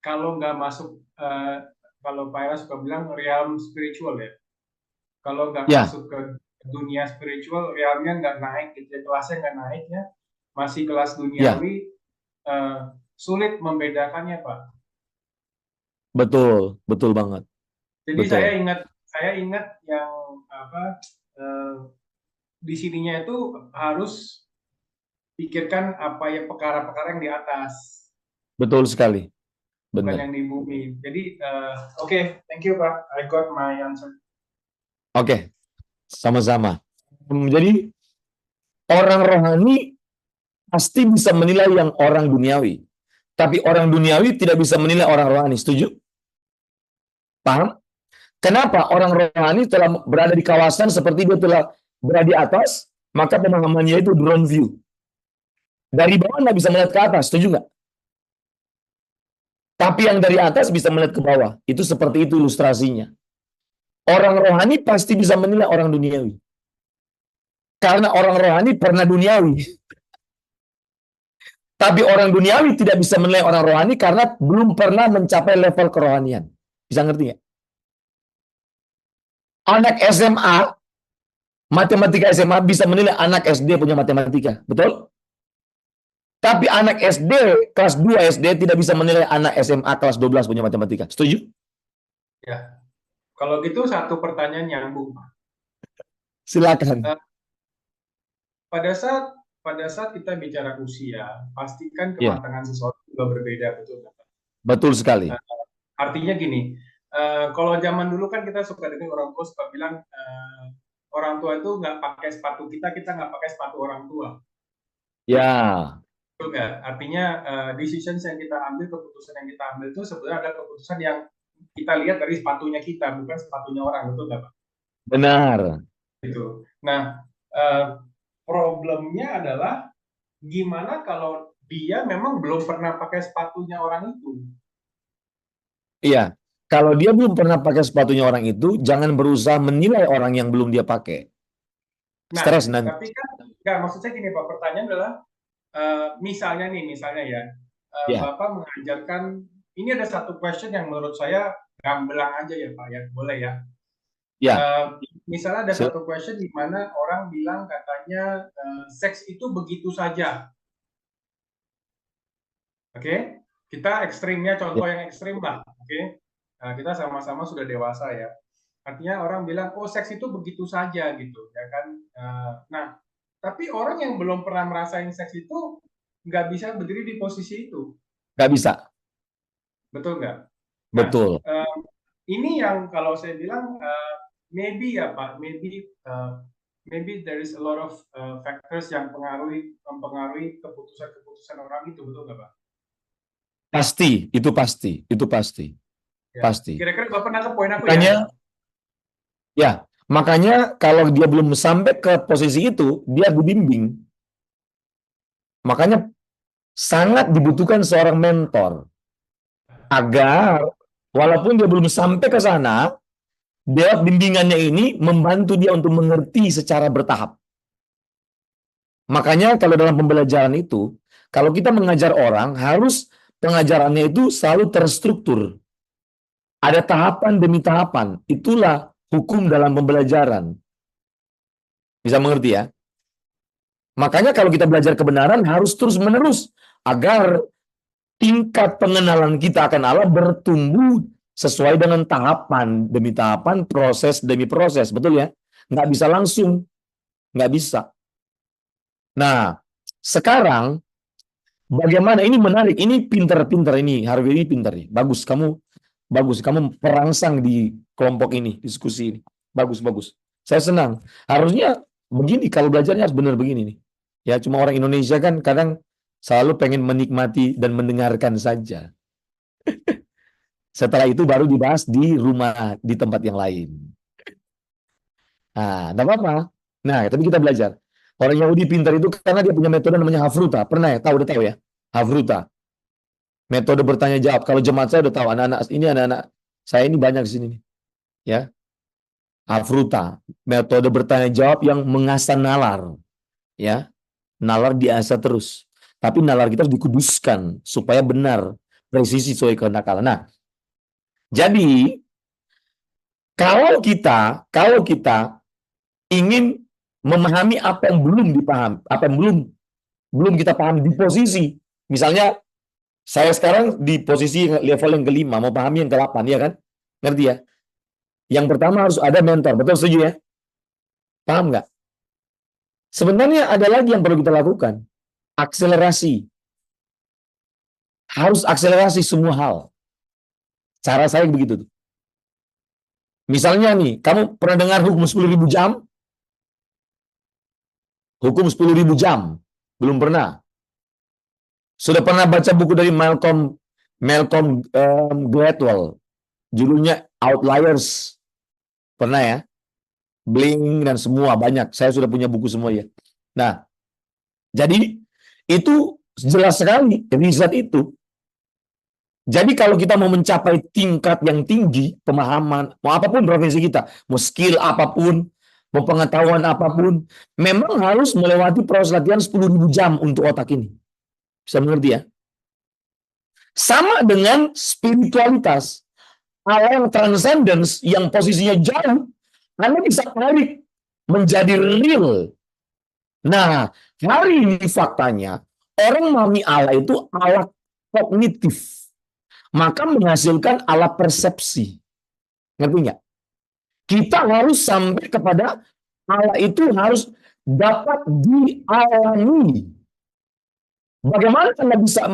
kalau nggak masuk, kalau Pak Era suka bilang realm spiritual ya. Kalau nggak ya, masuk ke dunia spiritual, realmnya nggak naik, gitu ya, kelasnya nggak naik ya, masih kelas ya, duniawi, sulit membedakannya Pak. betul, betul banget. Jadi Betul. saya ingat yang apa, eh, di sininya itu harus pikirkan apa yang perkara-perkara yang di atas, Betul sekali. bukan Benar. yang di bumi. Jadi oke, thank you Pak, I got my answer. Oke, sama-sama. Jadi orang rohani pasti bisa menilai yang orang duniawi. Tapi orang duniawi tidak bisa menilai orang rohani. Setuju? Paham? Kenapa orang rohani telah berada di kawasan seperti dia telah berada di atas, maka pemahamannya itu drone view. Dari bawah nggak bisa melihat ke atas, setuju nggak? Tapi yang dari atas bisa melihat ke bawah. Itu seperti itu ilustrasinya. Orang rohani pasti bisa menilai orang duniawi. Karena orang rohani pernah duniawi. Tapi orang duniawi tidak bisa menilai orang rohani karena belum pernah mencapai level kerohanian. Bisa ngerti nggak? Anak SMA, matematika SMA bisa menilai anak SD punya matematika. Betul? Tapi anak SD kelas 2 SD tidak bisa menilai anak SMA kelas 12 punya matematika. Setuju? Ya, kalau gitu satu pertanyaan nyambung Pak. Silakan. Eh, pada saat kita bicara usia, pastikan Ya, kematangan seseorang juga berbeda, betul nggak Pak? betul sekali. Artinya gini, kalau zaman dulu kan kita suka dengar orang tua suka bilang, orang tua itu nggak pakai sepatu kita, kita nggak pakai sepatu orang tua. Ya, Betul nggak? Artinya decisions yang kita ambil, keputusan yang kita ambil itu sebenarnya ada keputusan yang kita lihat dari sepatunya kita, bukan sepatunya orang, betul nggak Pak? benar. Gitu. Nah, problemnya adalah gimana kalau dia memang belum pernah pakai sepatunya orang itu. Iya. Kalau dia belum pernah pakai sepatunya orang itu, jangan berusaha menilai orang yang belum dia pakai. Nah, Stres nanti. tapi kan nggak, maksud saya gini Pak, pertanyaan adalah misalnya ya, Ya, Bapak mengajarkan, ini ada satu question yang menurut saya gamblang aja ya Pak ya, boleh ya. ya. Eh, Misalnya ada Sil- satu question di mana orang bilang katanya seks itu begitu saja, oke? Kita ekstrimnya, ya. contoh yang ekstrim lah, oke? Nah, kita sama-sama sudah dewasa ya. Artinya orang bilang, oh seks itu begitu saja gitu, ya kan? Nah, tapi orang yang belum pernah merasain seks itu nggak bisa berdiri di posisi itu, Nggak bisa. betul nggak? Nah, Betul. ini yang kalau saya bilang maybe ya Pak, maybe there is a lot of factors yang mempengaruhi keputusan-keputusan orang itu, betul nggak Pak? Pasti, itu pasti, itu pasti, Ya, pasti. kira-kira Bapak nangkep poin aku ya? Makanya, ya, makanya kalau dia belum sampai ke posisi itu, dia dibimbing. Makanya sangat dibutuhkan seorang mentor agar walaupun dia belum sampai ke sana, dia bimbingannya ini membantu dia untuk mengerti secara bertahap. Makanya kalau dalam pembelajaran itu, kalau kita mengajar orang, harus pengajarannya itu selalu terstruktur. Ada tahapan demi tahapan. Itulah hukum dalam pembelajaran. Bisa mengerti ya? Makanya kalau kita belajar kebenaran harus terus-menerus agar tingkat pengenalan kita akan Allah bertumbuh sesuai dengan tahapan demi tahapan, proses demi proses. Betul ya? Nggak bisa langsung. Nggak bisa. Nah, sekarang bagaimana? Ini menarik. Ini pinter-pinter ini. Harvey ini pinter nih. Bagus. Kamu perangsang di kelompok ini, diskusi ini. Bagus, bagus. Saya senang. Harusnya begini, kalau belajarnya harus benar begini nih. Ya, cuma orang Indonesia kan kadang selalu pengen menikmati dan mendengarkan saja. Setelah itu baru dibahas di rumah, di tempat yang lain. Nah, enggak apa-apa. Nah, tapi kita belajar. Orang Yahudi pintar itu karena dia punya metode namanya Hafruta. Pernah ya? Udah tahu ya? Hafruta. Metode bertanya jawab. Kalau jemaat saya udah tahu, anak-anak saya ini banyak di sini nih. Ya, Hafruta. Metode bertanya jawab yang mengasah nalar. Ya, nalar diasah terus. Tapi nalar kita harus dikuduskan supaya benar, presisi sesuai kehendak Allah. Nah, jadi kalau kita ingin memahami apa yang belum dipahami, apa yang belum kita pahami di posisi, misalnya saya sekarang di posisi level yang kelima, mau pahami yang ke-8, ya kan? Ngerti ya? Yang pertama harus ada mentor, betul, setuju ya? Paham nggak? Sebenarnya ada lagi yang perlu kita lakukan, akselerasi. Harus akselerasi semua hal. Cara saya begitu tuh. Misalnya nih, kamu pernah dengar hukum 10.000 jam? Hukum 10.000 jam? Belum pernah. Sudah pernah baca buku dari Malcolm Gladwell, judulnya Outliers? Pernah ya? Blink dan semua, banyak. Saya sudah punya buku semua ya. Nah, jadi itu jelas sekali riset itu. Jadi kalau kita mau mencapai tingkat yang tinggi, pemahaman, mau apapun profesi kita, mau skill apapun, mau pengetahuan apapun, memang harus melewati proses latihan 10.000 jam untuk otak ini. Bisa mengerti ya? Sama dengan spiritualitas. Allah yang transcendence, yang posisinya jauh, Anda bisa tarik menjadi real. Nah, hari ini faktanya, orang memahami Allah itu Allah kognitif. Maka menghasilkan alat persepsi. Ngerti nggak? Kita harus sampai kepada Allah itu harus dapat dialami. Bagaimana Anda bisa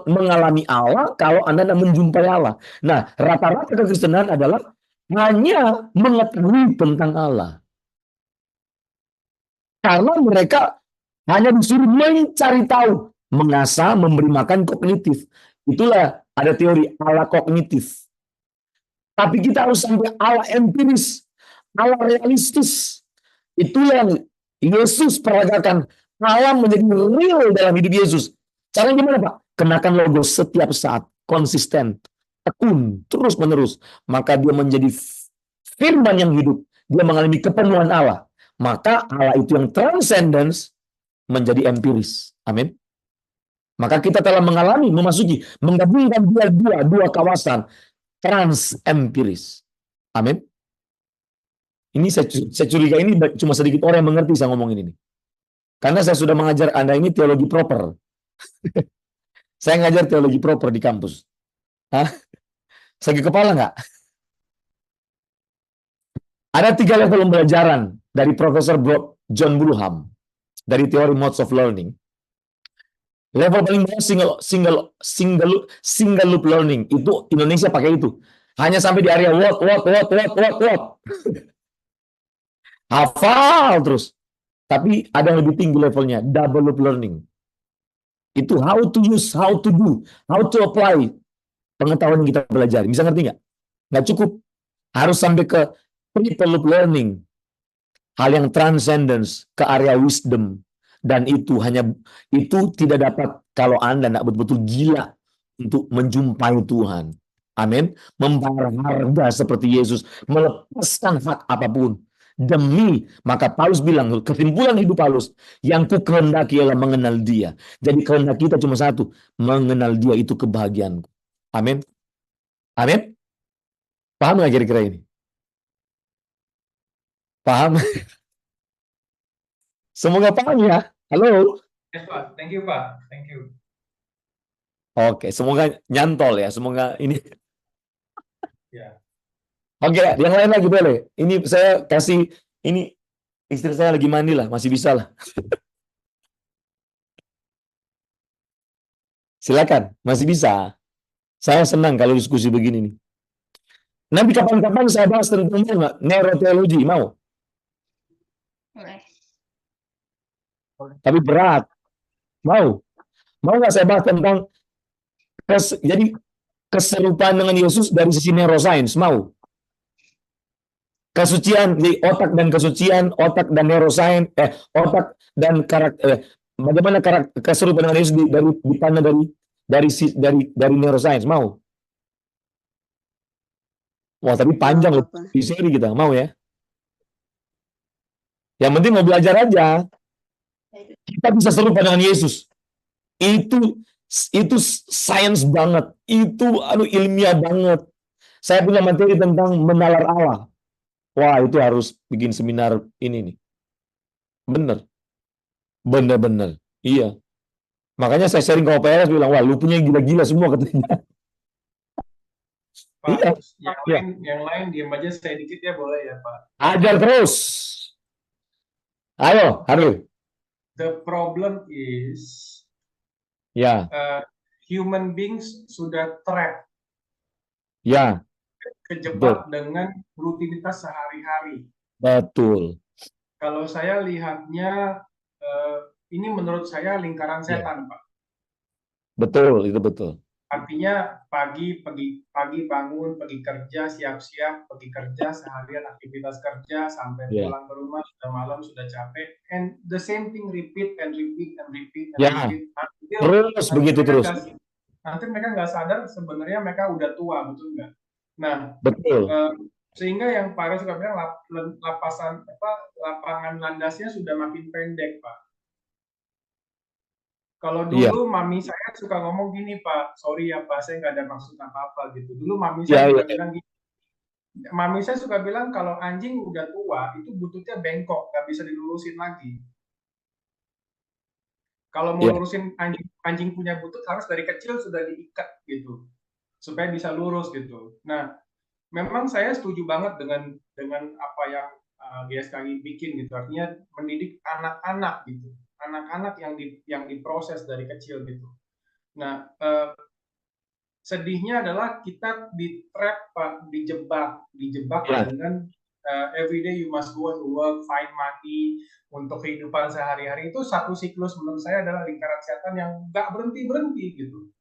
mengalami Allah kalau Anda tidak menjumpai Allah? Nah, rata-rata kekristenan adalah hanya mengetahui tentang Allah. Karena mereka hanya disuruh mencari tahu, mengasah, memberi makan kognitif. Itulah ada teori Allah kognitif. Tapi kita harus sampai Allah empiris, Allah realistis. Itulah yang Yesus peragakan. Allah menjadi real dalam hidup Yesus. Caranya gimana Pak? Kenakan logos setiap saat, konsisten, tekun, terus-menerus. Maka dia menjadi firman yang hidup. Dia mengalami kepenuhan Allah. Maka Allah itu yang transcendence menjadi empiris. Amin. Maka kita telah mengalami, memasuki, menggabungkan dua kawasan trans empiris. Amin. Ini saya curiga ini cuma sedikit orang yang mengerti saya ngomongin ini. Karena saya sudah mengajar Anda ini teologi proper. Saya ngajar teologi proper di kampus. Hah? Sakit kepala nggak? Ada 3 level pembelajaran dari Profesor John Bruham dari teori modes of learning. Level paling bawah single loop learning. Itu Indonesia pakai itu. Hanya sampai di area what. Hafal terus. Tapi ada yang lebih tinggi levelnya, double loop learning. Itu how to use, how to do, how to apply pengetahuan yang kita pelajari. Bisa ngerti nggak? Nggak cukup. Harus sampai ke triple loop learning. Hal yang transcendence ke area wisdom. Dan itu tidak dapat kalau Anda tidak betul-betul gila untuk menjumpai Tuhan. Amin. Membayar harga seperti Yesus, melepaskan hak apapun demi, maka Paulus bilang, kesimpulan hidup Paulus, yang ku kehendaki ialah mengenal Dia. Jadi kehendak kita cuma satu, mengenal Dia, itu kebahagiaanku. Amin. Amin. Paham nggak kira-kira ini? Paham? Semoga paham ya. Halo. Yes, Pak. Thank you, Pak. Thank you. Oke, semoga nyantol ya. Semoga ini. Ya. Oke, yang lain lagi boleh. Ini saya kasih, ini istri saya lagi mandi lah, masih bisa lah. Silakan, masih bisa. Saya senang kalau diskusi begini nih. Nanti kapan-kapan saya bahas tentang neuroteologi, mau? Boleh. Tapi berat. Mau? Mau nggak saya bahas tentang jadi keserupaan dengan Yesus dari sisi neuroscience? Mau? Kesucian, jadi otak dan kesucian, otak dan neuroscience, otak dan karakter, bagaimana keserupaan dengan Yesus dipandang dari neuroscience? Mau? Wah, tapi panjang loh di seri kita, mau ya? Yang penting mau belajar aja. Kita bisa serupa dengan Yesus. Itu sains banget. Itu ilmiah banget. Saya punya materi tentang menalar Allah. Wah, itu harus bikin seminar ini nih. Bener. Iya. Makanya saya sharing ke OPLS bilang, wah, lu punya gila-gila semua katanya. Pak, Iya. yang lain diam aja saya dikit ya, boleh ya, Pak? Ajar terus. Ayo, Harul. The problem is Ya, human beings sudah trap, ya, kejebak dengan rutinitas sehari-hari. betul. Kalau saya lihatnya, ini menurut saya lingkaran setan, Pak. Betul, itu betul. Artinya pagi bangun, pergi kerja, siap-siap, pergi kerja, seharian aktivitas kerja, sampai pulang ke rumah, sudah malam, sudah capek, and the same thing repeat. Terus begitu terus. Nanti mereka nggak sadar sebenarnya mereka udah tua, betul nggak? Nah, betul. Sehingga yang Pak suka bilang lapangan landasnya sudah makin pendek, Pak. Kalau dulu mami saya suka ngomong gini, Pak, sorry ya Pak, saya nggak ada maksud apa-apa gitu. Dulu mami saya suka bilang gini, mami saya suka bilang kalau anjing udah tua itu bututnya bengkok, nggak bisa dilurusin lagi. Kalau mau lurusin anjing punya butut harus dari kecil sudah diikat gitu, supaya bisa lurus gitu. Nah, memang saya setuju banget dengan apa yang GSKI bikin gitu, artinya mendidik anak-anak gitu. Anak-anak yang diproses dari kecil gitu. Nah, sedihnya adalah kita di-trap, Pak, dijebak dengan everyday you must go to work, find money untuk kehidupan sehari-hari. Itu satu siklus menurut saya adalah lingkaran setan yang nggak berhenti-berhenti gitu.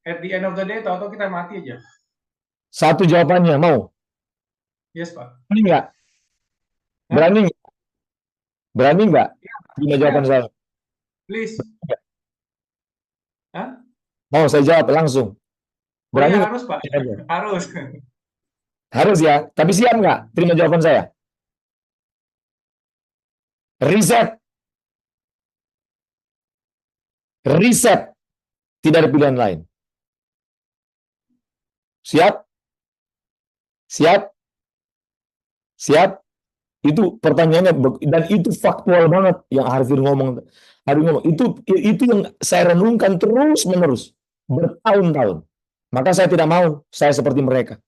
At the end of the day, tahu-tahu kita mati aja. Satu jawabannya, mau? Yes, Pak. Berani nggak? Berani nggak? Terima jawaban saya. Please. Hah? Mau saya jawab langsung. Berani harus, Pak. Harus. Harus ya. Tapi siap nggak? Terima jawaban saya. Riset. Tidak ada pilihan lain. Siap? Itu pertanyaannya, dan itu faktual banget yang Harvey ngomong. Itu yang saya renungkan terus menerus bertahun-tahun. Maka saya tidak mau saya seperti mereka.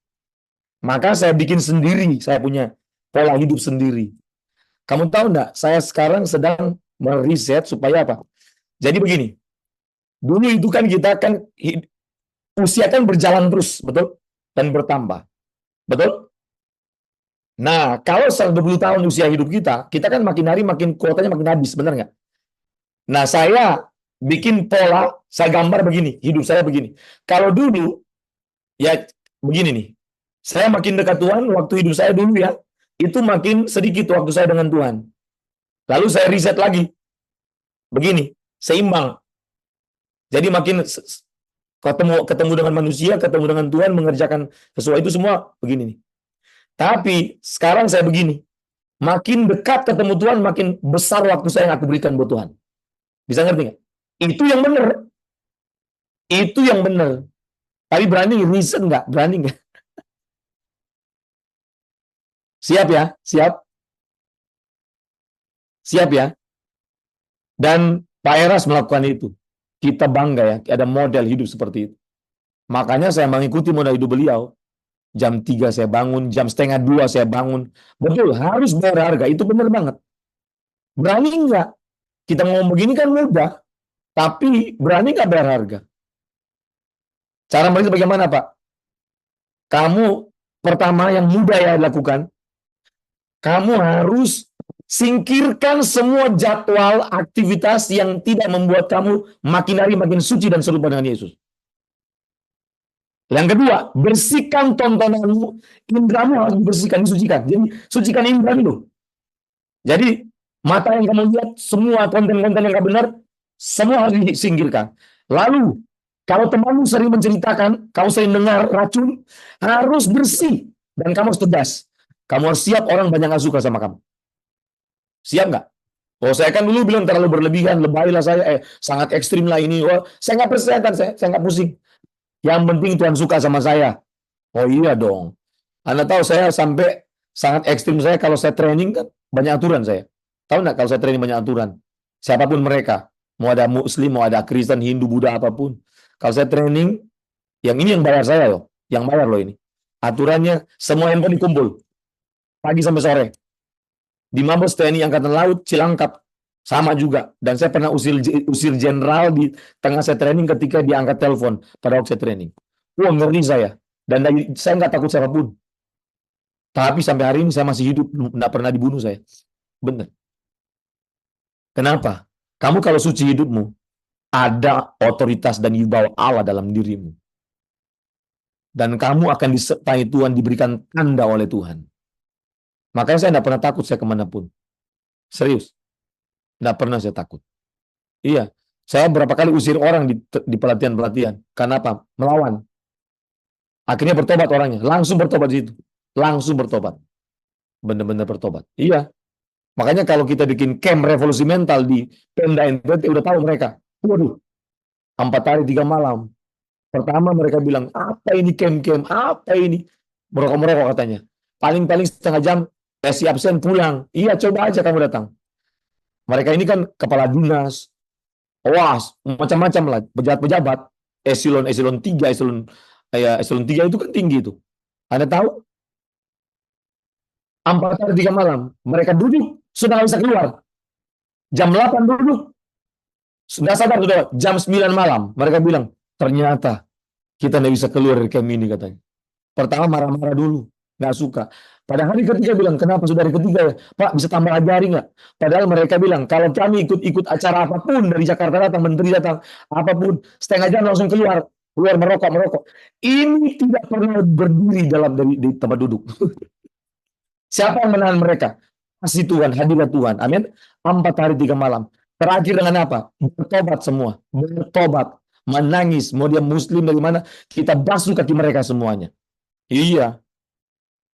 Maka saya bikin sendiri, saya punya pola hidup sendiri. Kamu tahu enggak, saya sekarang sedang meriset supaya apa? Jadi begini, dulu itu kan kita kan usia kan berjalan terus, betul? Dan bertambah, betul? Nah, kalau 120 tahun usia hidup kita kan makin hari makin kuotanya makin habis, benar nggak? Nah, saya bikin pola, saya gambar begini, hidup saya begini. Kalau dulu, ya begini nih, saya makin dekat Tuhan, waktu hidup saya dulu ya, itu makin sedikit waktu saya dengan Tuhan. Lalu saya riset lagi, begini, seimbang. Jadi makin ketemu dengan manusia, ketemu dengan Tuhan, mengerjakan sesuai itu semua begini nih. Tapi sekarang saya begini, makin dekat ketemu Tuhan, makin besar waktu saya yang aku berikan buat Tuhan. Bisa ngerti nggak? Itu yang benar. Itu yang benar. Tapi berani reason nggak? Berani nggak? Siap ya? Siap? Siap ya? Dan Pak Eras melakukan itu. Kita bangga ya, ada model hidup seperti itu. Makanya saya mengikuti model hidup beliau. Jam 3 saya bangun, jam setengah 2 saya bangun. Betul, harus bayar harga. Itu benar banget. Berani nggak? Kita ngomong begini kan mudah. Tapi berani nggak bayar harga? Cara mereka bagaimana, Pak? Kamu pertama yang mudah ya lakukan, kamu harus singkirkan semua jadwal aktivitas yang tidak membuat kamu makin hari makin suci dan serupa dengan Yesus. Yang kedua, bersihkan tontonanmu, indramu harus dibersihkan, disucikan. Jadi, sucikan indra dulu. Jadi, mata yang kamu lihat, semua konten-konten yang nggak benar, semua harus disingkirkan. Lalu, kalau temanmu sering menceritakan, kamu sering dengar racun, harus bersih. Dan kamu harus tegas. Kamu harus siap orang banyak nggak suka sama kamu. Siap nggak? Oh, saya kan dulu bilang terlalu berlebihan, lebay lah saya, sangat ekstrim lah ini. Oh, saya nggak persetan, saya nggak pusing. Yang penting Tuhan suka sama saya. Oh iya dong. Anda tahu saya sampai sangat ekstrim saya kalau saya training kan banyak aturan saya. Tahu nggak kalau saya training banyak aturan? Siapapun mereka, mau ada Muslim, mau ada Kristen, Hindu, Buddha apapun. Kalau saya training, yang ini yang bayar saya loh, yang bayar loh ini. Aturannya semua handphone dikumpul pagi sampai sore. Di Mabes TNI Angkatan Laut Cilangkap sama juga. Dan saya pernah usir jenderal di tengah saya training ketika diangkat telepon pada waktu saya training. Wah, ngeri saya. Dan saya nggak takut siapapun. Tapi sampai hari ini saya masih hidup, nggak pernah dibunuh saya. Benar. Kenapa? Kamu kalau suci hidupmu, ada otoritas dan wibawa Allah dalam dirimu. Dan kamu akan disertai Tuhan, diberikan tanda oleh Tuhan. Makanya saya tidak pernah takut saya kemanapun. Serius. Tidak pernah saya takut. Iya. Saya berapa kali usir orang di pelatihan-pelatihan. Karena apa? Melawan. Akhirnya bertobat orangnya. Langsung bertobat di situ. Langsung bertobat. Benar-benar bertobat. Iya. Makanya kalau kita bikin camp revolusi mental di Pemda NTT, udah tahu mereka. Waduh. 4 hari 3 malam. Pertama mereka bilang, apa ini camp-camp? Apa ini? Merokok-merokok katanya. Paling-paling setengah jam, saya absen pulang. Iya, coba aja kamu datang. Mereka ini kan kepala dinas, macam-macam lah, pejabat-pejabat, eselon 3, eselon 3 itu kan tinggi itu. Anda tahu? 4 hari 3 malam, mereka duduk, sudah nggak bisa keluar. Jam 8 duduk, sudah sadar sudah, jam 9 malam, mereka bilang, ternyata kita nggak bisa keluar dari camp ini katanya. Pertama marah-marah dulu, nggak suka. Pada hari ketiga bilang, kenapa sudah hari ketiga ya? Pak, bisa tambah ajari nggak? Padahal mereka bilang, kalau kami ikut acara apapun, dari Jakarta datang, menteri datang, apapun, setengah jam langsung keluar merokok. Ini tidak pernah berdiri di tempat duduk. Siapa yang menahan mereka? Kasih Tuhan, hadirlah Tuhan. Amin. 4 hari 3 malam. Terakhir dengan apa? Bertobat semua. Bertobat. Menangis. Mau dia muslim dari mana, kita basuh kaki mereka semuanya. Iya.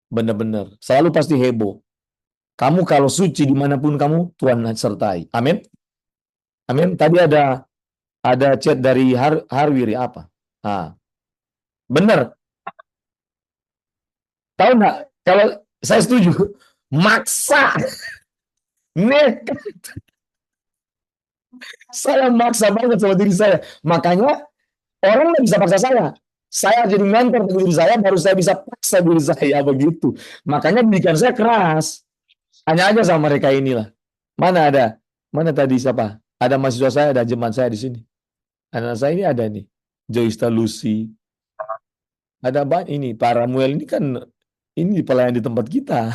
Benar-benar. Selalu pasti heboh. Kamu kalau suci dimanapun kamu, Tuhan sertai. Amin. Amin. Tadi ada chat dari Harwiri apa? Benar. Tahu nggak? Kalau saya setuju. Maksa. Nekat. Saya maksa banget sama diri saya. Makanya orang nggak bisa paksa saya. Saya jadi mentor bagi diri saya, baru saya bisa paksa diri saya begitu. Makanya didikan saya keras. Hanya aja sama mereka inilah. Mana tadi siapa? Ada mahasiswa saya, ada jemaat saya di sini. Anak saya ini ada nih, Joysta Lucy. Ada banyak ini, Pak Ramuel ini kan ini pelayan di tempat kita.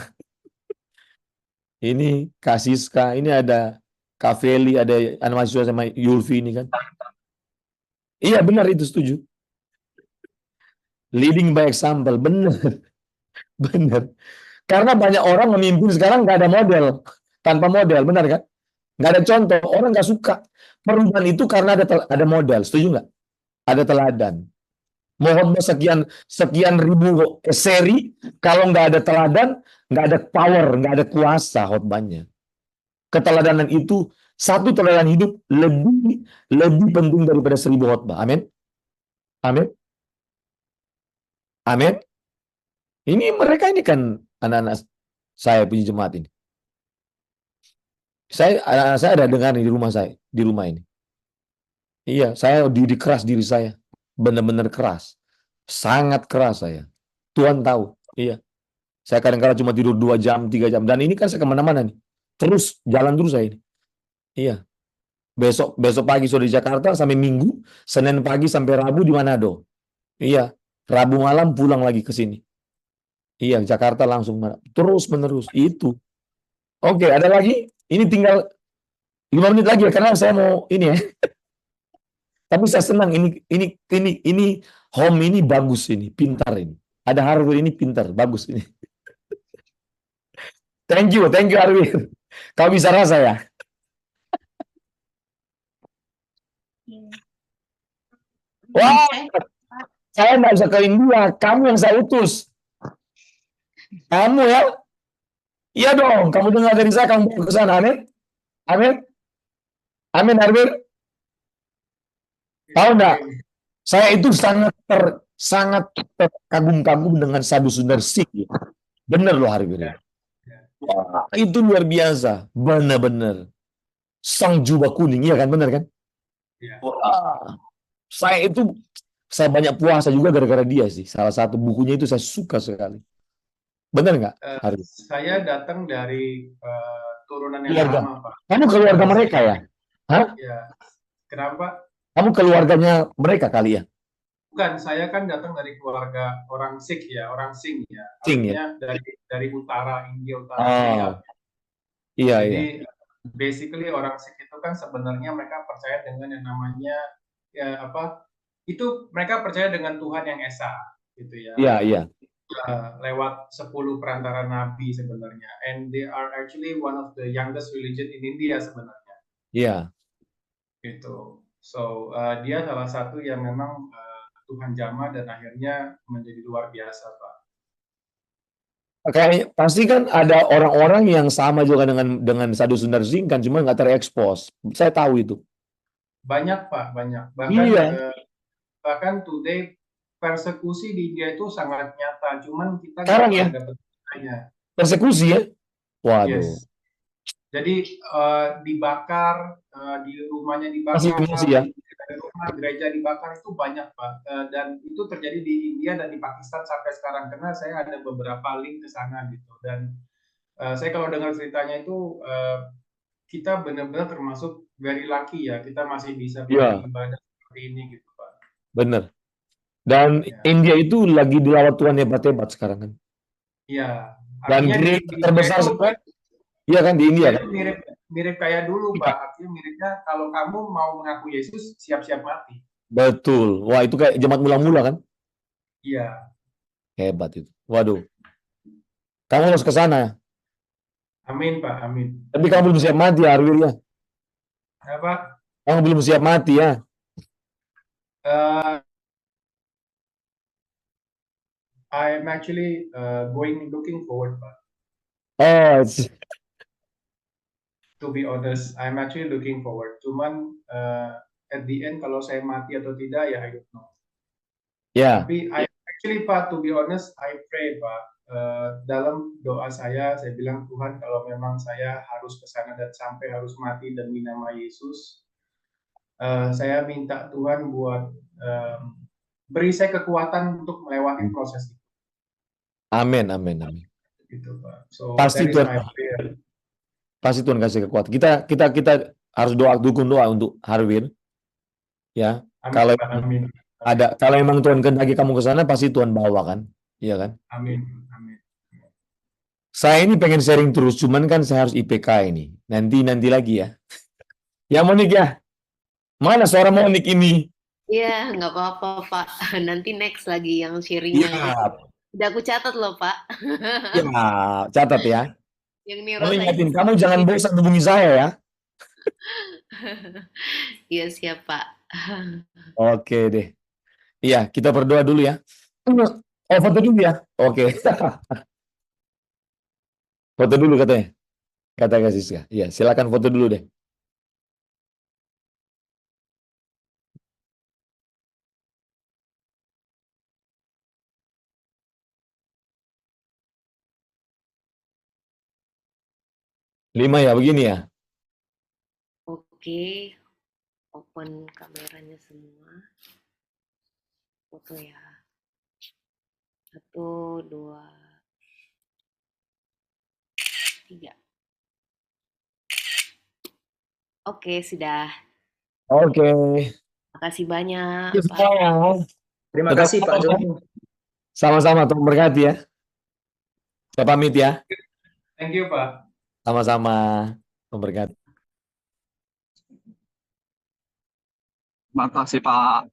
Ini Kak Siska, ini ada Kak Feli, ada anak mahasiswa sama Yulvi ini kan. Iya benar itu setuju. Leading by example, benar, benar. Karena banyak orang memimpin sekarang nggak ada model, tanpa model, benar kan? Nggak ada contoh, orang nggak suka. Perubahan itu karena ada model, setuju nggak? Ada teladan. Mohon sekian ribu seri, kalau nggak ada teladan, nggak ada power, nggak ada kuasa khotbahnya. Keteladanan itu, satu teladan hidup lebih penting daripada 1000 khotbah. Amin. Amin. Amin. Ini mereka ini kan anak-anak saya punya jemaat ini. Anak-anak saya ada dengar di rumah saya, di rumah ini. Iya, saya didik keras diri saya. Benar-benar keras. Sangat keras saya. Tuhan tahu. Iya. Saya kadang-kadang cuma tidur 2 jam, 3 jam. Dan ini kan saya kemana-mana nih. Terus, jalan terus saya ini. Iya. Besok pagi sudah di Jakarta sampai Minggu. Senin pagi sampai Rabu di Manado. Iya. Rabu malam pulang lagi ke sini. Iya, Jakarta langsung. Terus menerus. Itu. Oke, ada lagi? Ini tinggal 5 menit lagi ya. Karena saya mau ini ya. Tapi saya senang. Ini home ini bagus ini. Pintar ini. Ada hardware ini pintar. Bagus ini. Thank you Arwin. Kau bisa rasa ya? Iya. Wah, Saya saya nggak bisa ke India. Kamu yang saya utus. Kamu ya? Iya dong. Kamu dengar dari saya, kamu bawa ke sana. Amin. Amin. Amin, Arwin. Tahu nggak? Saya itu sangat terkagum-kagum dengan Sadhu Sundar Singh. Ya. Bener loh, Arwin. Wah, itu luar biasa. Bener-bener. Sang jubah kuning, iya kan? Bener kan? Ya. Wah, saya banyak puasa juga gara-gara dia sih. Salah satu bukunya itu saya suka sekali. Benar nggak, Arif? Saya datang dari turunan yang Keluarga. lama, Pak. Kamu keluarga mereka ya? Hah? Ya. Kenapa? Kamu keluarganya mereka kali ya? Bukan, saya kan datang dari keluarga orang Sikh ya, orang Singh ya. Singh ya? Artinya dari utara, India utara. Oh, iya. Jadi basically orang Sikh itu kan sebenarnya mereka percaya dengan yang namanya ya apa? Itu mereka percaya dengan Tuhan yang esa gitu ya. Iya. Lewat 10 perantara nabi sebenarnya. And they are actually one of the youngest religion in India sebenarnya. Iya. Gitu. So dia salah satu yang memang Tuhan jamah dan akhirnya menjadi luar biasa, Pak. Kayak pasti kan ada orang-orang yang sama juga dengan Sadhu Sundar Singh kan, cuma nggak terekspos. Saya tahu itu. Banyak, Pak, banyak. Iya. Bahkan today persekusi di India itu sangat nyata, cuman kita Sekarang nggak ya? pernah dapat beritanya. Persekusi ya? Waduh. Yes. Jadi dibakar, di rumahnya dibakar, Masih ya? di rumah gereja dibakar itu banyak, Pak. Dan itu terjadi di India dan di Pakistan sampai sekarang. Karena saya ada beberapa link ke sana gitu. Dan saya kalau dengar ceritanya itu kita benar-benar termasuk very lucky ya. Kita masih bisa beribadah seperti ini gitu, Pak. Bener. Dan Ya. India itu lagi dilawat Tuhan hebat-hebat sekarang kan. Iya. Dan gereja terbesar sekarang, iya kan di India kan? Mirip kayak dulu, Pak. Artinya miripnya kalau kamu mau mengaku Yesus, siap-siap mati. Betul. Wah, itu kayak jemaat mula-mula kan? Iya. Hebat itu. Waduh. Kamu harus ke sana. Amin, Pak. Amin. Tapi kamu belum siap mati ya, Arwil ya? Apa? Kamu belum siap mati ya? I'm actually looking forward, Pak. Oh, To be honest, I'm actually looking forward. Cuman at the end kalau saya mati atau tidak ya I don't know. ya. Tapi actually, Pak, to be honest, I pray, Pak. Dalam doa saya bilang Tuhan kalau memang saya harus ke sana dan sampai harus mati demi nama Yesus, saya minta Tuhan buat beri saya kekuatan untuk melewati proses itu. Amin. Gitu, Pak. So Pasti that is Tuhan. my prayer. Pasti Tuhan kasih kekuatan. Kita harus dukung doa untuk Harvin. Ya, Amin, kalau Pak. Amin. kalau emang Tuhan kehendaki kamu ke sana, pasti Tuhan bawa kan, iya kan? Amin. Amin. Saya ini pengen sharing terus, cuman kan saya harus IPK ini. Nanti lagi ya. Ya Monik ya, mana suara Monik ini? Iya, nggak apa-apa, Pak. Nanti next lagi yang sharing Iya, yang udah aku catat loh, Pak. ya, catat ya. Yang Kamu ingatin, neuroscience. kamu jangan bosan hubungi saya ya. Iya, siap, Pak. Oke deh. Iya, kita berdoa dulu ya. Oh, foto dulu ya. Oke. Foto dulu katanya. Kata Kak Siska. Iya, silakan foto dulu deh. Lima ya, begini ya. Oke, open kameranya semua. Foto ya. 1, 2, 3. Oke, sudah. Oke. Makasih banyak, Pak. Sama. Terima Tetap kasih Pak semangat ya. Joni. Sama-sama, Tuhan berkati ya. Saya pamit ya. Thank you, Pak. Sama-sama. Tuhan berkati. Terima kasih Pak.